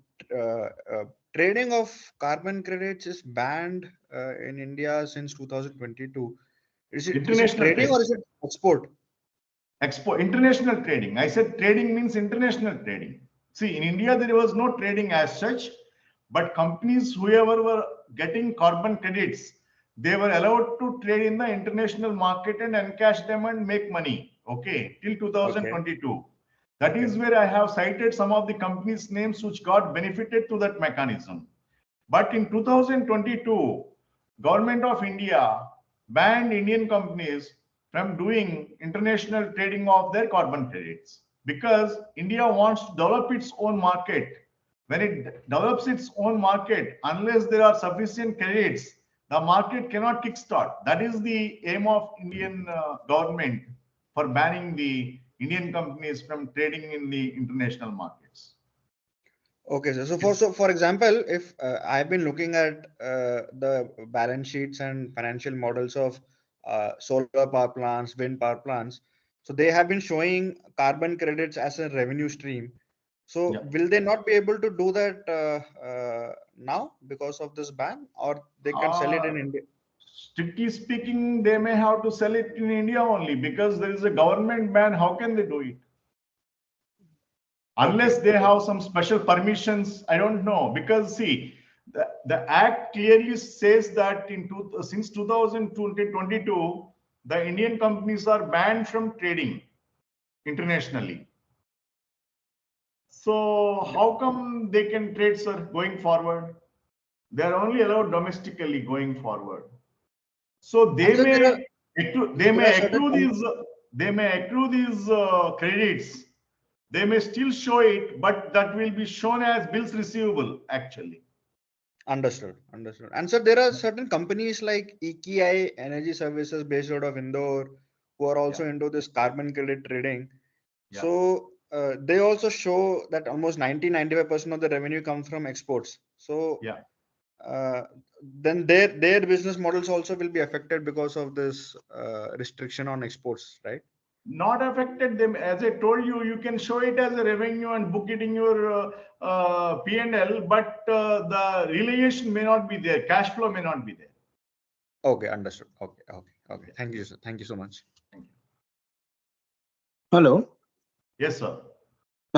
trading of carbon credits is banned in India since 2022. Is it International trading or is it export? Export, international trading. I said trading means international trading. See, in India, there was no trading as such, but companies, whoever were getting carbon credits, they were allowed to trade in the international market and encash them and make money. Okay, till 2022. Okay. That is where I have cited some of the companies' names which got benefited to that mechanism. But in 2022, Government of India banned Indian companies from doing international trading of their carbon credits because India wants to develop its own market. When it develops its own market, unless there are sufficient credits, the market cannot kickstart. That is the aim of Indian government for banning the Indian companies from trading in the international markets. Okay, sir. So for example, if I've been looking at the balance sheets and financial models of solar power plants, wind power plants, so they have been showing carbon credits as a revenue stream. So Yeah. will they not be able to do that now because of this ban, or they can sell it in India? Strictly speaking, they may have to sell it in India only because there is a government ban. How can they do it? Unless they have some special permissions, I don't know. Because see, the Act clearly says that since 2022, the Indian companies are banned from trading internationally. So how come they can trade, sir, going forward? They are only allowed domestically going forward. So they may accrue these credits. They may still show it, but that will be shown as bills receivable actually. Understood. And so there are certain companies like ICMAI Energy Services based out of Indore who are also into this carbon credit trading. Yeah. So they also show that almost 90-95% of the revenue comes from exports. So then their business models also will be affected because of this restriction on exports, right? Not affected them. As I told you, you can show it as a revenue and book it in your P&L, but the realization may not be there. Cash flow may not be there. Okay, understood. Okay. Thank you, sir. Thank you so much. Thank you. Hello. Yes, sir.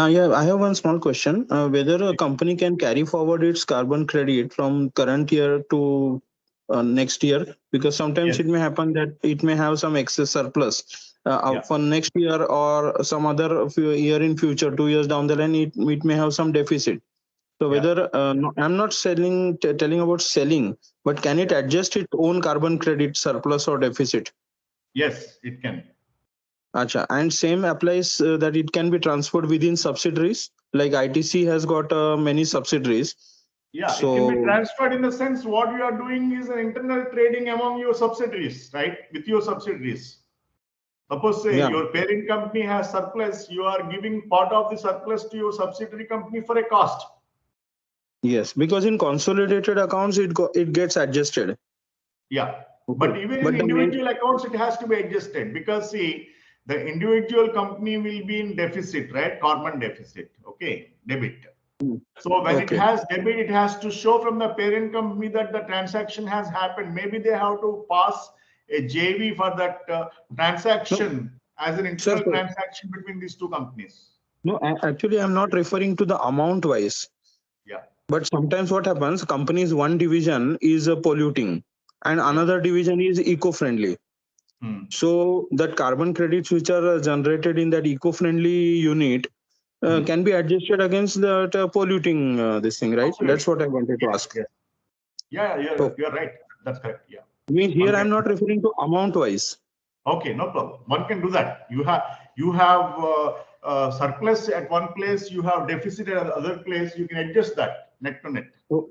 Yeah, I have one small question. Whether a company can carry forward its carbon credit from current year to next year, because sometimes Yes. it may happen that it may have some excess surplus Yeah. for next year or some other year in future, 2 years down the line, it may have some deficit. So Yeah. whether no, I'm not telling about selling, but can it adjust its own carbon credit surplus or deficit? Yes, it can. Acha. And same applies that it can be transferred within subsidiaries. Like ITC has got many subsidiaries. Yeah, it can be So transferred in the sense what you are doing is an internal trading among your subsidiaries, right? With your subsidiaries. Suppose say yeah, your parent company has surplus, you are giving part of the surplus to your subsidiary company for a cost. yes, because in consolidated accounts it gets adjusted. Yeah, Okay, but even in but the main individual accounts, it has to be adjusted because see, the individual company will be in deficit, right? Carbon deficit, okay, debit. So when it okay. has debit, it has to show from the parent company that the transaction has happened. Maybe they have to pass a JV for that No, transaction as an sir, internal sir. transaction between these two companies. No, actually I'm not referring to the amount wise. Yeah, But sometimes what happens, companies one division is polluting and yeah. another division is eco-friendly. Hmm. So that carbon credits which are generated in that eco-friendly unit Hmm. can be adjusted against that polluting this thing, right? Absolutely. That's what I wanted to Yes, ask. yes. Yeah, So, you're right. That's correct. Yeah. mean One here can I'm do not that. referring to amount wise. Okay, no problem. One can do that. You have surplus at one place, you have deficit at other place. You can adjust that net to net. Oh,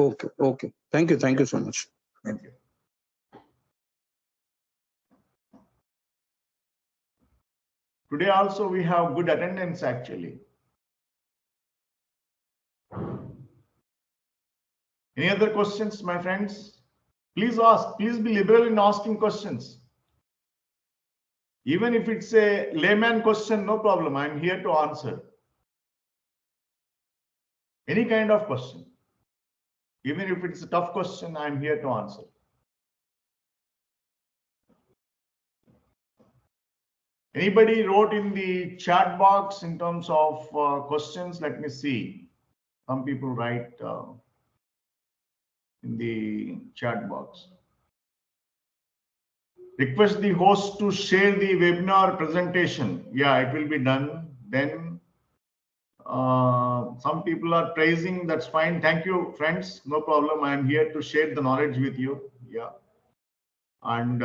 okay, okay. Thank Yeah. you so much. Thank you. Today also we have good attendance actually. Any other questions, my friends? Please ask. Please be liberal in asking questions. Even if it's a layman question, no problem. I'm here to answer. Any kind of question. Even if it's a tough question, I'm here to answer. Anybody wrote in the chat box in terms of questions? Let me see. Some people write in the chat box. Request the host to share the webinar presentation. Yeah, it will be done. Then some people are praising. That's fine. Thank you, friends. No problem. I am here to share the knowledge with you. Yeah. And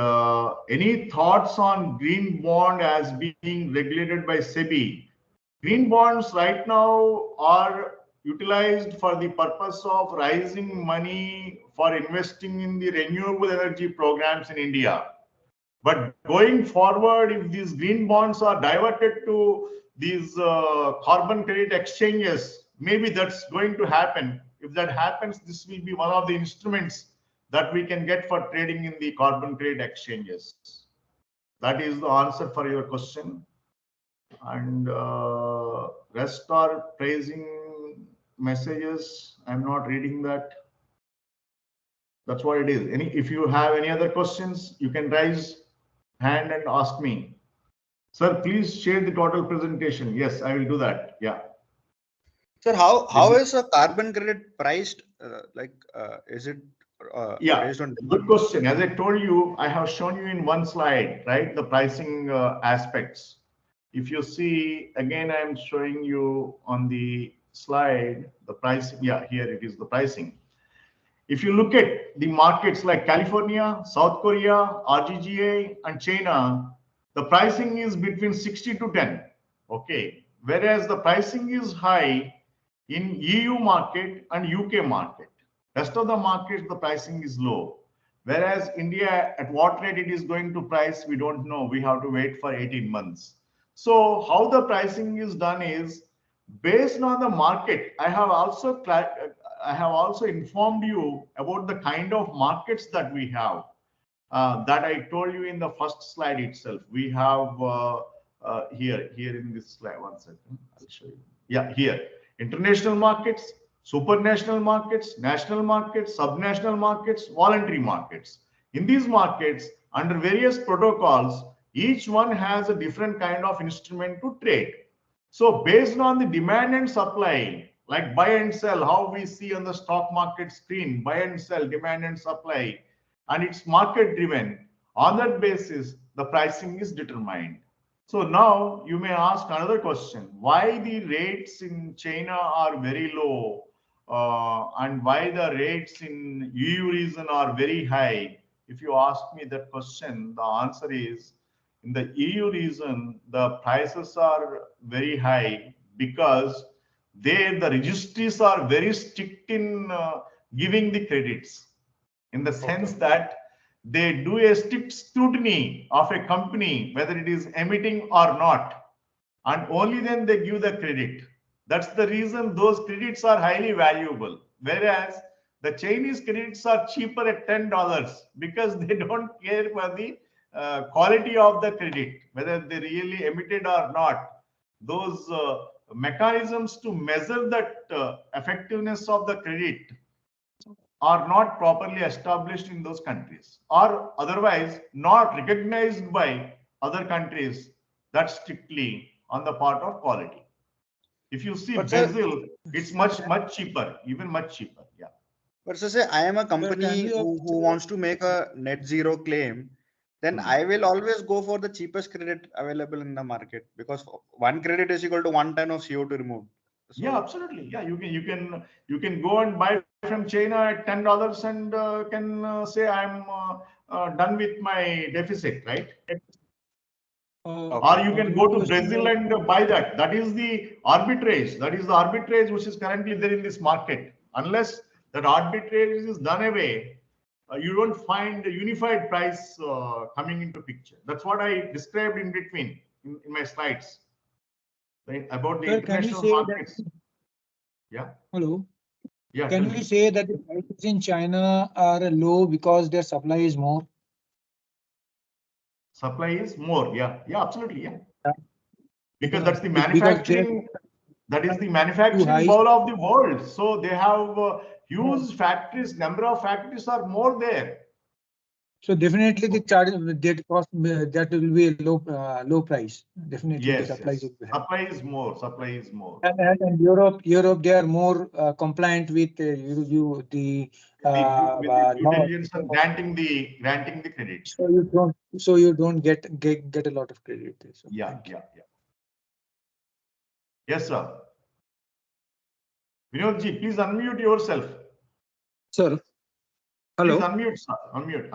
any thoughts on green bond as being regulated by SEBI? Green bonds right now are utilized for the purpose of raising money for investing in the renewable energy programs in India. But going forward, if these green bonds are diverted to these carbon credit exchanges, maybe that's going to happen. If that happens, this will be one of the instruments that we can get for trading in the carbon credit exchanges. That is the answer for your question. And rest are praising messages. I'm not reading that. That's what it is. If you have any other questions, you can raise hand and ask me. Sir, please share the total presentation. Yes, I will do that. Yeah. Sir, how is a carbon credit priced? Is it Yeah, based on good demand? question. As I told you, I have shown you in one slide, right? The pricing aspects. If you see, again, I'm showing you on the slide, the pricing. Yeah, here it is, the pricing. If you look at the markets like California, South Korea, RGGA, and China, the pricing is between 60 to 10. Okay. Whereas the pricing is high in EU market and UK market. Rest of the markets, the pricing is low. Whereas India, at what rate it is going to price, we don't know. We have to wait for 18 months. So how the pricing is done is based on the market. I have also informed you about the kind of markets that we have. That I told you in the first slide itself. We have here in this slide. One second, I'll show you. Yeah, here international markets, supranational markets, national markets, subnational markets, voluntary markets. In these markets, under various protocols, each one has a different kind of instrument to trade. So based on the demand and supply, like buy and sell, how we see on the stock market screen, buy and sell, demand and supply, and it's market driven. On that basis, the pricing is determined. So now you may ask another question: why the rates in China are very low, and why the rates in EU region are very high? If you ask me that question, the answer is in the EU region, the prices are very high because there the registries are very strict in giving the credits, in the sense that they do a strict scrutiny of a company, whether it is emitting or not, and only then they give the credit. That's the reason those credits are highly valuable. Whereas the Chinese credits are cheaper at $10 because they don't care for the quality of the credit, whether they really emitted or not. Those mechanisms to measure that effectiveness of the credit are not properly established in those countries, or otherwise not recognized by other countries that strictly on the part of quality. If you see But sir, Brazil, it's much cheaper, even much cheaper. Yeah. but so say I am a Can company you who wants to make a net zero claim, then Hmm. I will always go for the cheapest credit available in the market, because one credit is equal to 1 ton of CO2 removed. Yeah, So absolutely. Yeah, you can go and buy from China at $10 and can say I'm done with my deficit, right? Or you can go to Brazil and buy that. That is the arbitrage. That is the arbitrage which is currently there in this market. Unless that arbitrage is done away, you don't find a unified price coming into picture. That's what I described in between in my slides, right, about the Sir, can we international say that? markets. Yeah. Hello. Yeah. Can tell we me. say that the prices in China are low because their supply is more? Supply is more. Yeah. Yeah. Absolutely. Yeah. Yeah. Because that's the Because they're manufacturing. That is the too manufacturing high. bowl of the world. So they have huge factories. Number of factories are more there. So definitely the charge that cost that will be a low price. Definitely the Yes. supplies Yes. will be high. Supply is more. Supply is more. And Europe, they are more compliant with the With the due law. diligence and granting the credit. So you don't get a lot of credit. So Yeah. thank you. Yeah. Yeah. Yes, sir. Vinodji, please unmute yourself. Sir, Please hello, unmute, sir.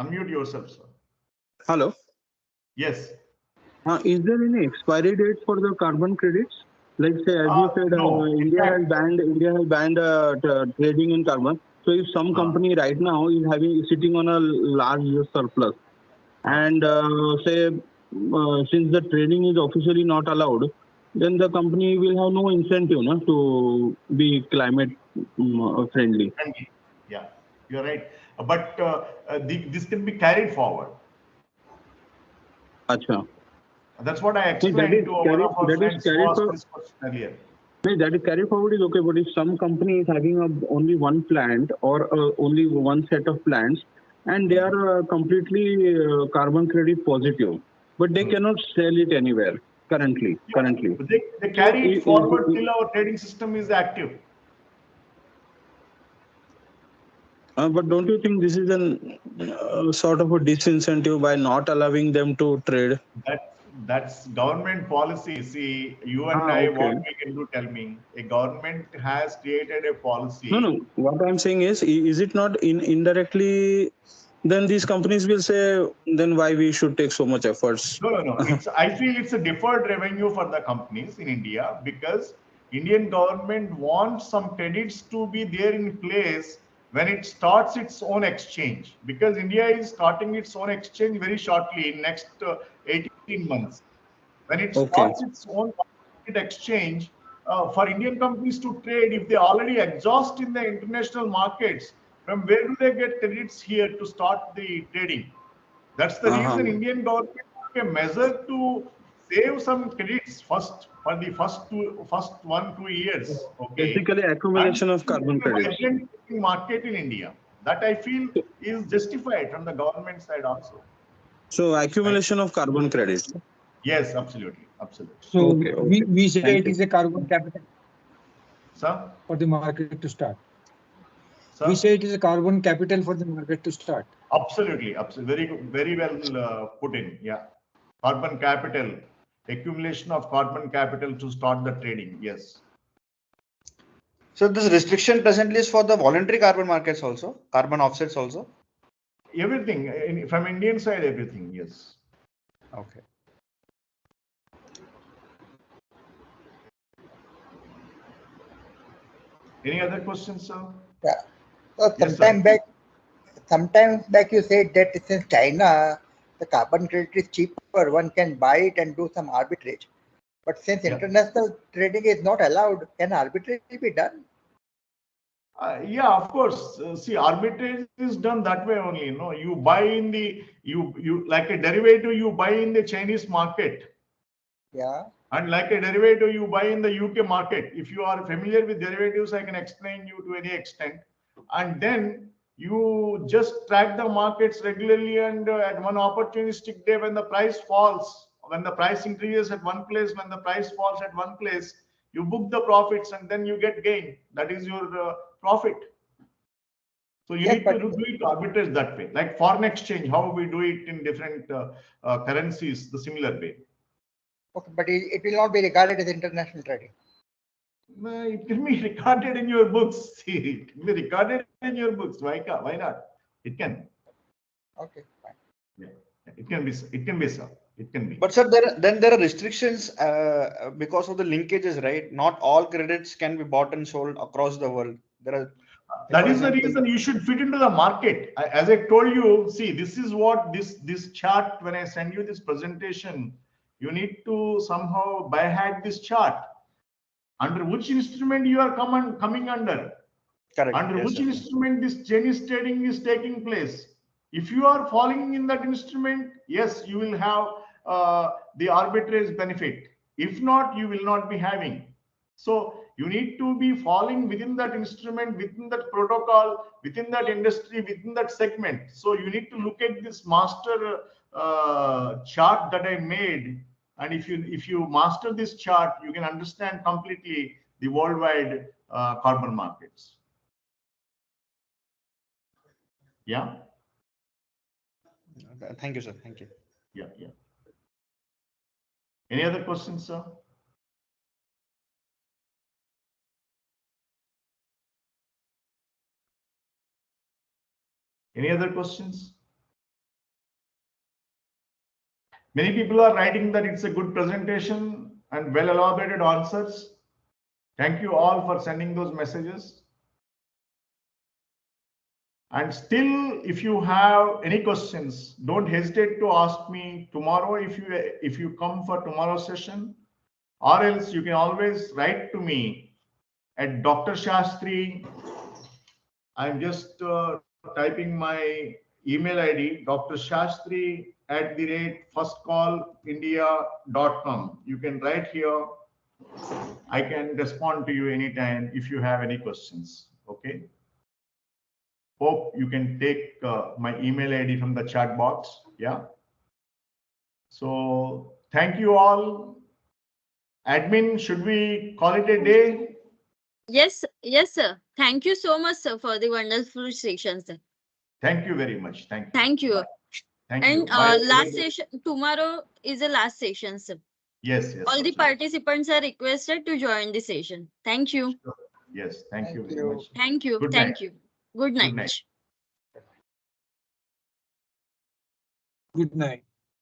Unmute yourself, sir. hello. Yes. Is there any expiry date for the carbon credits? Like say, as you said, No. In fact, India has banned trading in carbon. So if some company right now is sitting on a large surplus, and say since the trading is officially not allowed, then the company will have no incentive to be climate friendly. yeah, you're right. But this can be carried forward. Acha. That's what I That explained is to one of our friends who carried asked for. this question earlier. That is carry forward is okay, but if some company is having only one plant or only one set of plants, and they are completely carbon credit positive, but they cannot sell it anywhere currently. But they So, carry it forward till our trading system is active. but don't you think this is an sort of a disincentive by not allowing them to trade? That's government policy. See, you and I, what Okay. we can do, tell me. A government has created a policy. No. What I'm saying is it not indirectly? Then these companies will say, then why we should take so much efforts? No. I feel it's a deferred revenue for the companies in India because Indian government wants some credits to be there in place when it starts its own exchange, because India is starting its own exchange very shortly in next 18 months. When it Okay. starts its own market exchange, for Indian companies to trade, if they already exhaust in the international markets, from where do they get credits here to start the trading? That's the reason Indian government took a measure to save some credits first for the first 1-2 years. Okay. Basically, And accumulation of carbon a credits. vibrant market in India. That I feel is justified from the government side also. So accumulation of carbon credits. Yes, absolutely, absolutely. So Okay, we say Thank it is a carbon capital Sir, for the market to start. We sir, say it is a carbon capital for the market to start. absolutely, absolutely, very good, very well put in. Yeah, carbon capital, accumulation of carbon capital to start the trading. Yes. So this restriction presently is for the voluntary carbon markets also, carbon offsets also. Everything from Indian side, everything. Yes. Okay. Any other questions, sir? Yeah. So Yes, sir. sometime back you said that since China, the carbon credit is cheaper, one can buy it and do some arbitrage. But since Yeah. international trading is not allowed, can arbitrage be done? Yeah, of course. See, arbitrage is done that way only. You know, you buy in the you like a derivative, you buy in the Chinese market, Yeah. and like a derivative, you buy in the UK market. If you are familiar with derivatives, I can explain you to any extent. And then you just track the markets regularly, and at one opportunistic day, when the price falls, when the price increases at one place, when the price falls at one place, you book the profits, and then you get gain. That is your profit. So you Yes, need to but do it arbitrage that way, like foreign exchange, how we do it in different currencies, the similar way. okay, but it will not be regarded as international trading. It can be recorded in your books. See, it can be recorded in your books. Why not? It can. Okay, fine. Yeah. It can be. It can be, sir. It can be. But sir, there are restrictions because of the linkages, right? Not all credits can be bought and sold across the world. There are, That for is the example, reason you should fit into the market. As I told you, see, this is what this chart. When I send you this presentation, you need to somehow by hack this chart. Under which instrument you are coming under? correct. Under Yes, which sir. instrument this Chinese trading is taking place? If you are falling in that instrument, yes, you will have the arbitrage benefit. If not, you will not be having. So you need to be falling within that instrument, within that protocol, within that industry, within that segment. So you need to look at this master chart that I made, and if you master this chart, you can understand completely the worldwide carbon markets. Yeah. Thank you, sir. Thank you. Yeah. Yeah. Any other questions, sir? Any other questions? Many people are writing that it's a good presentation and well elaborated answers. Thank you all for sending those messages. And still, if you have any questions, don't hesitate to ask me tomorrow if you come for tomorrow's session, or else you can always write to me at Dr. Shastri. I'm just typing my email ID, Dr. Shastri @firstcallindia.com. You can write here. I can respond to you anytime if you have any questions. Okay. Hope you can take my email ID from the chat box. Yeah. So thank you all. Admin, should we call it a day? Yes, yes, sir. Thank you so much, sir, for the wonderful session, sir. Thank you very much. Thank you. Thank you. Bye. Thank And you. Bye. last session tomorrow is the last session, sir. Yes, yes. All the Absolutely. participants are requested to join the session. Thank you. Sure. Yes. Thank you Thank very you. much. Thank you. Good Thank night. you. Good Good night. night. Good night.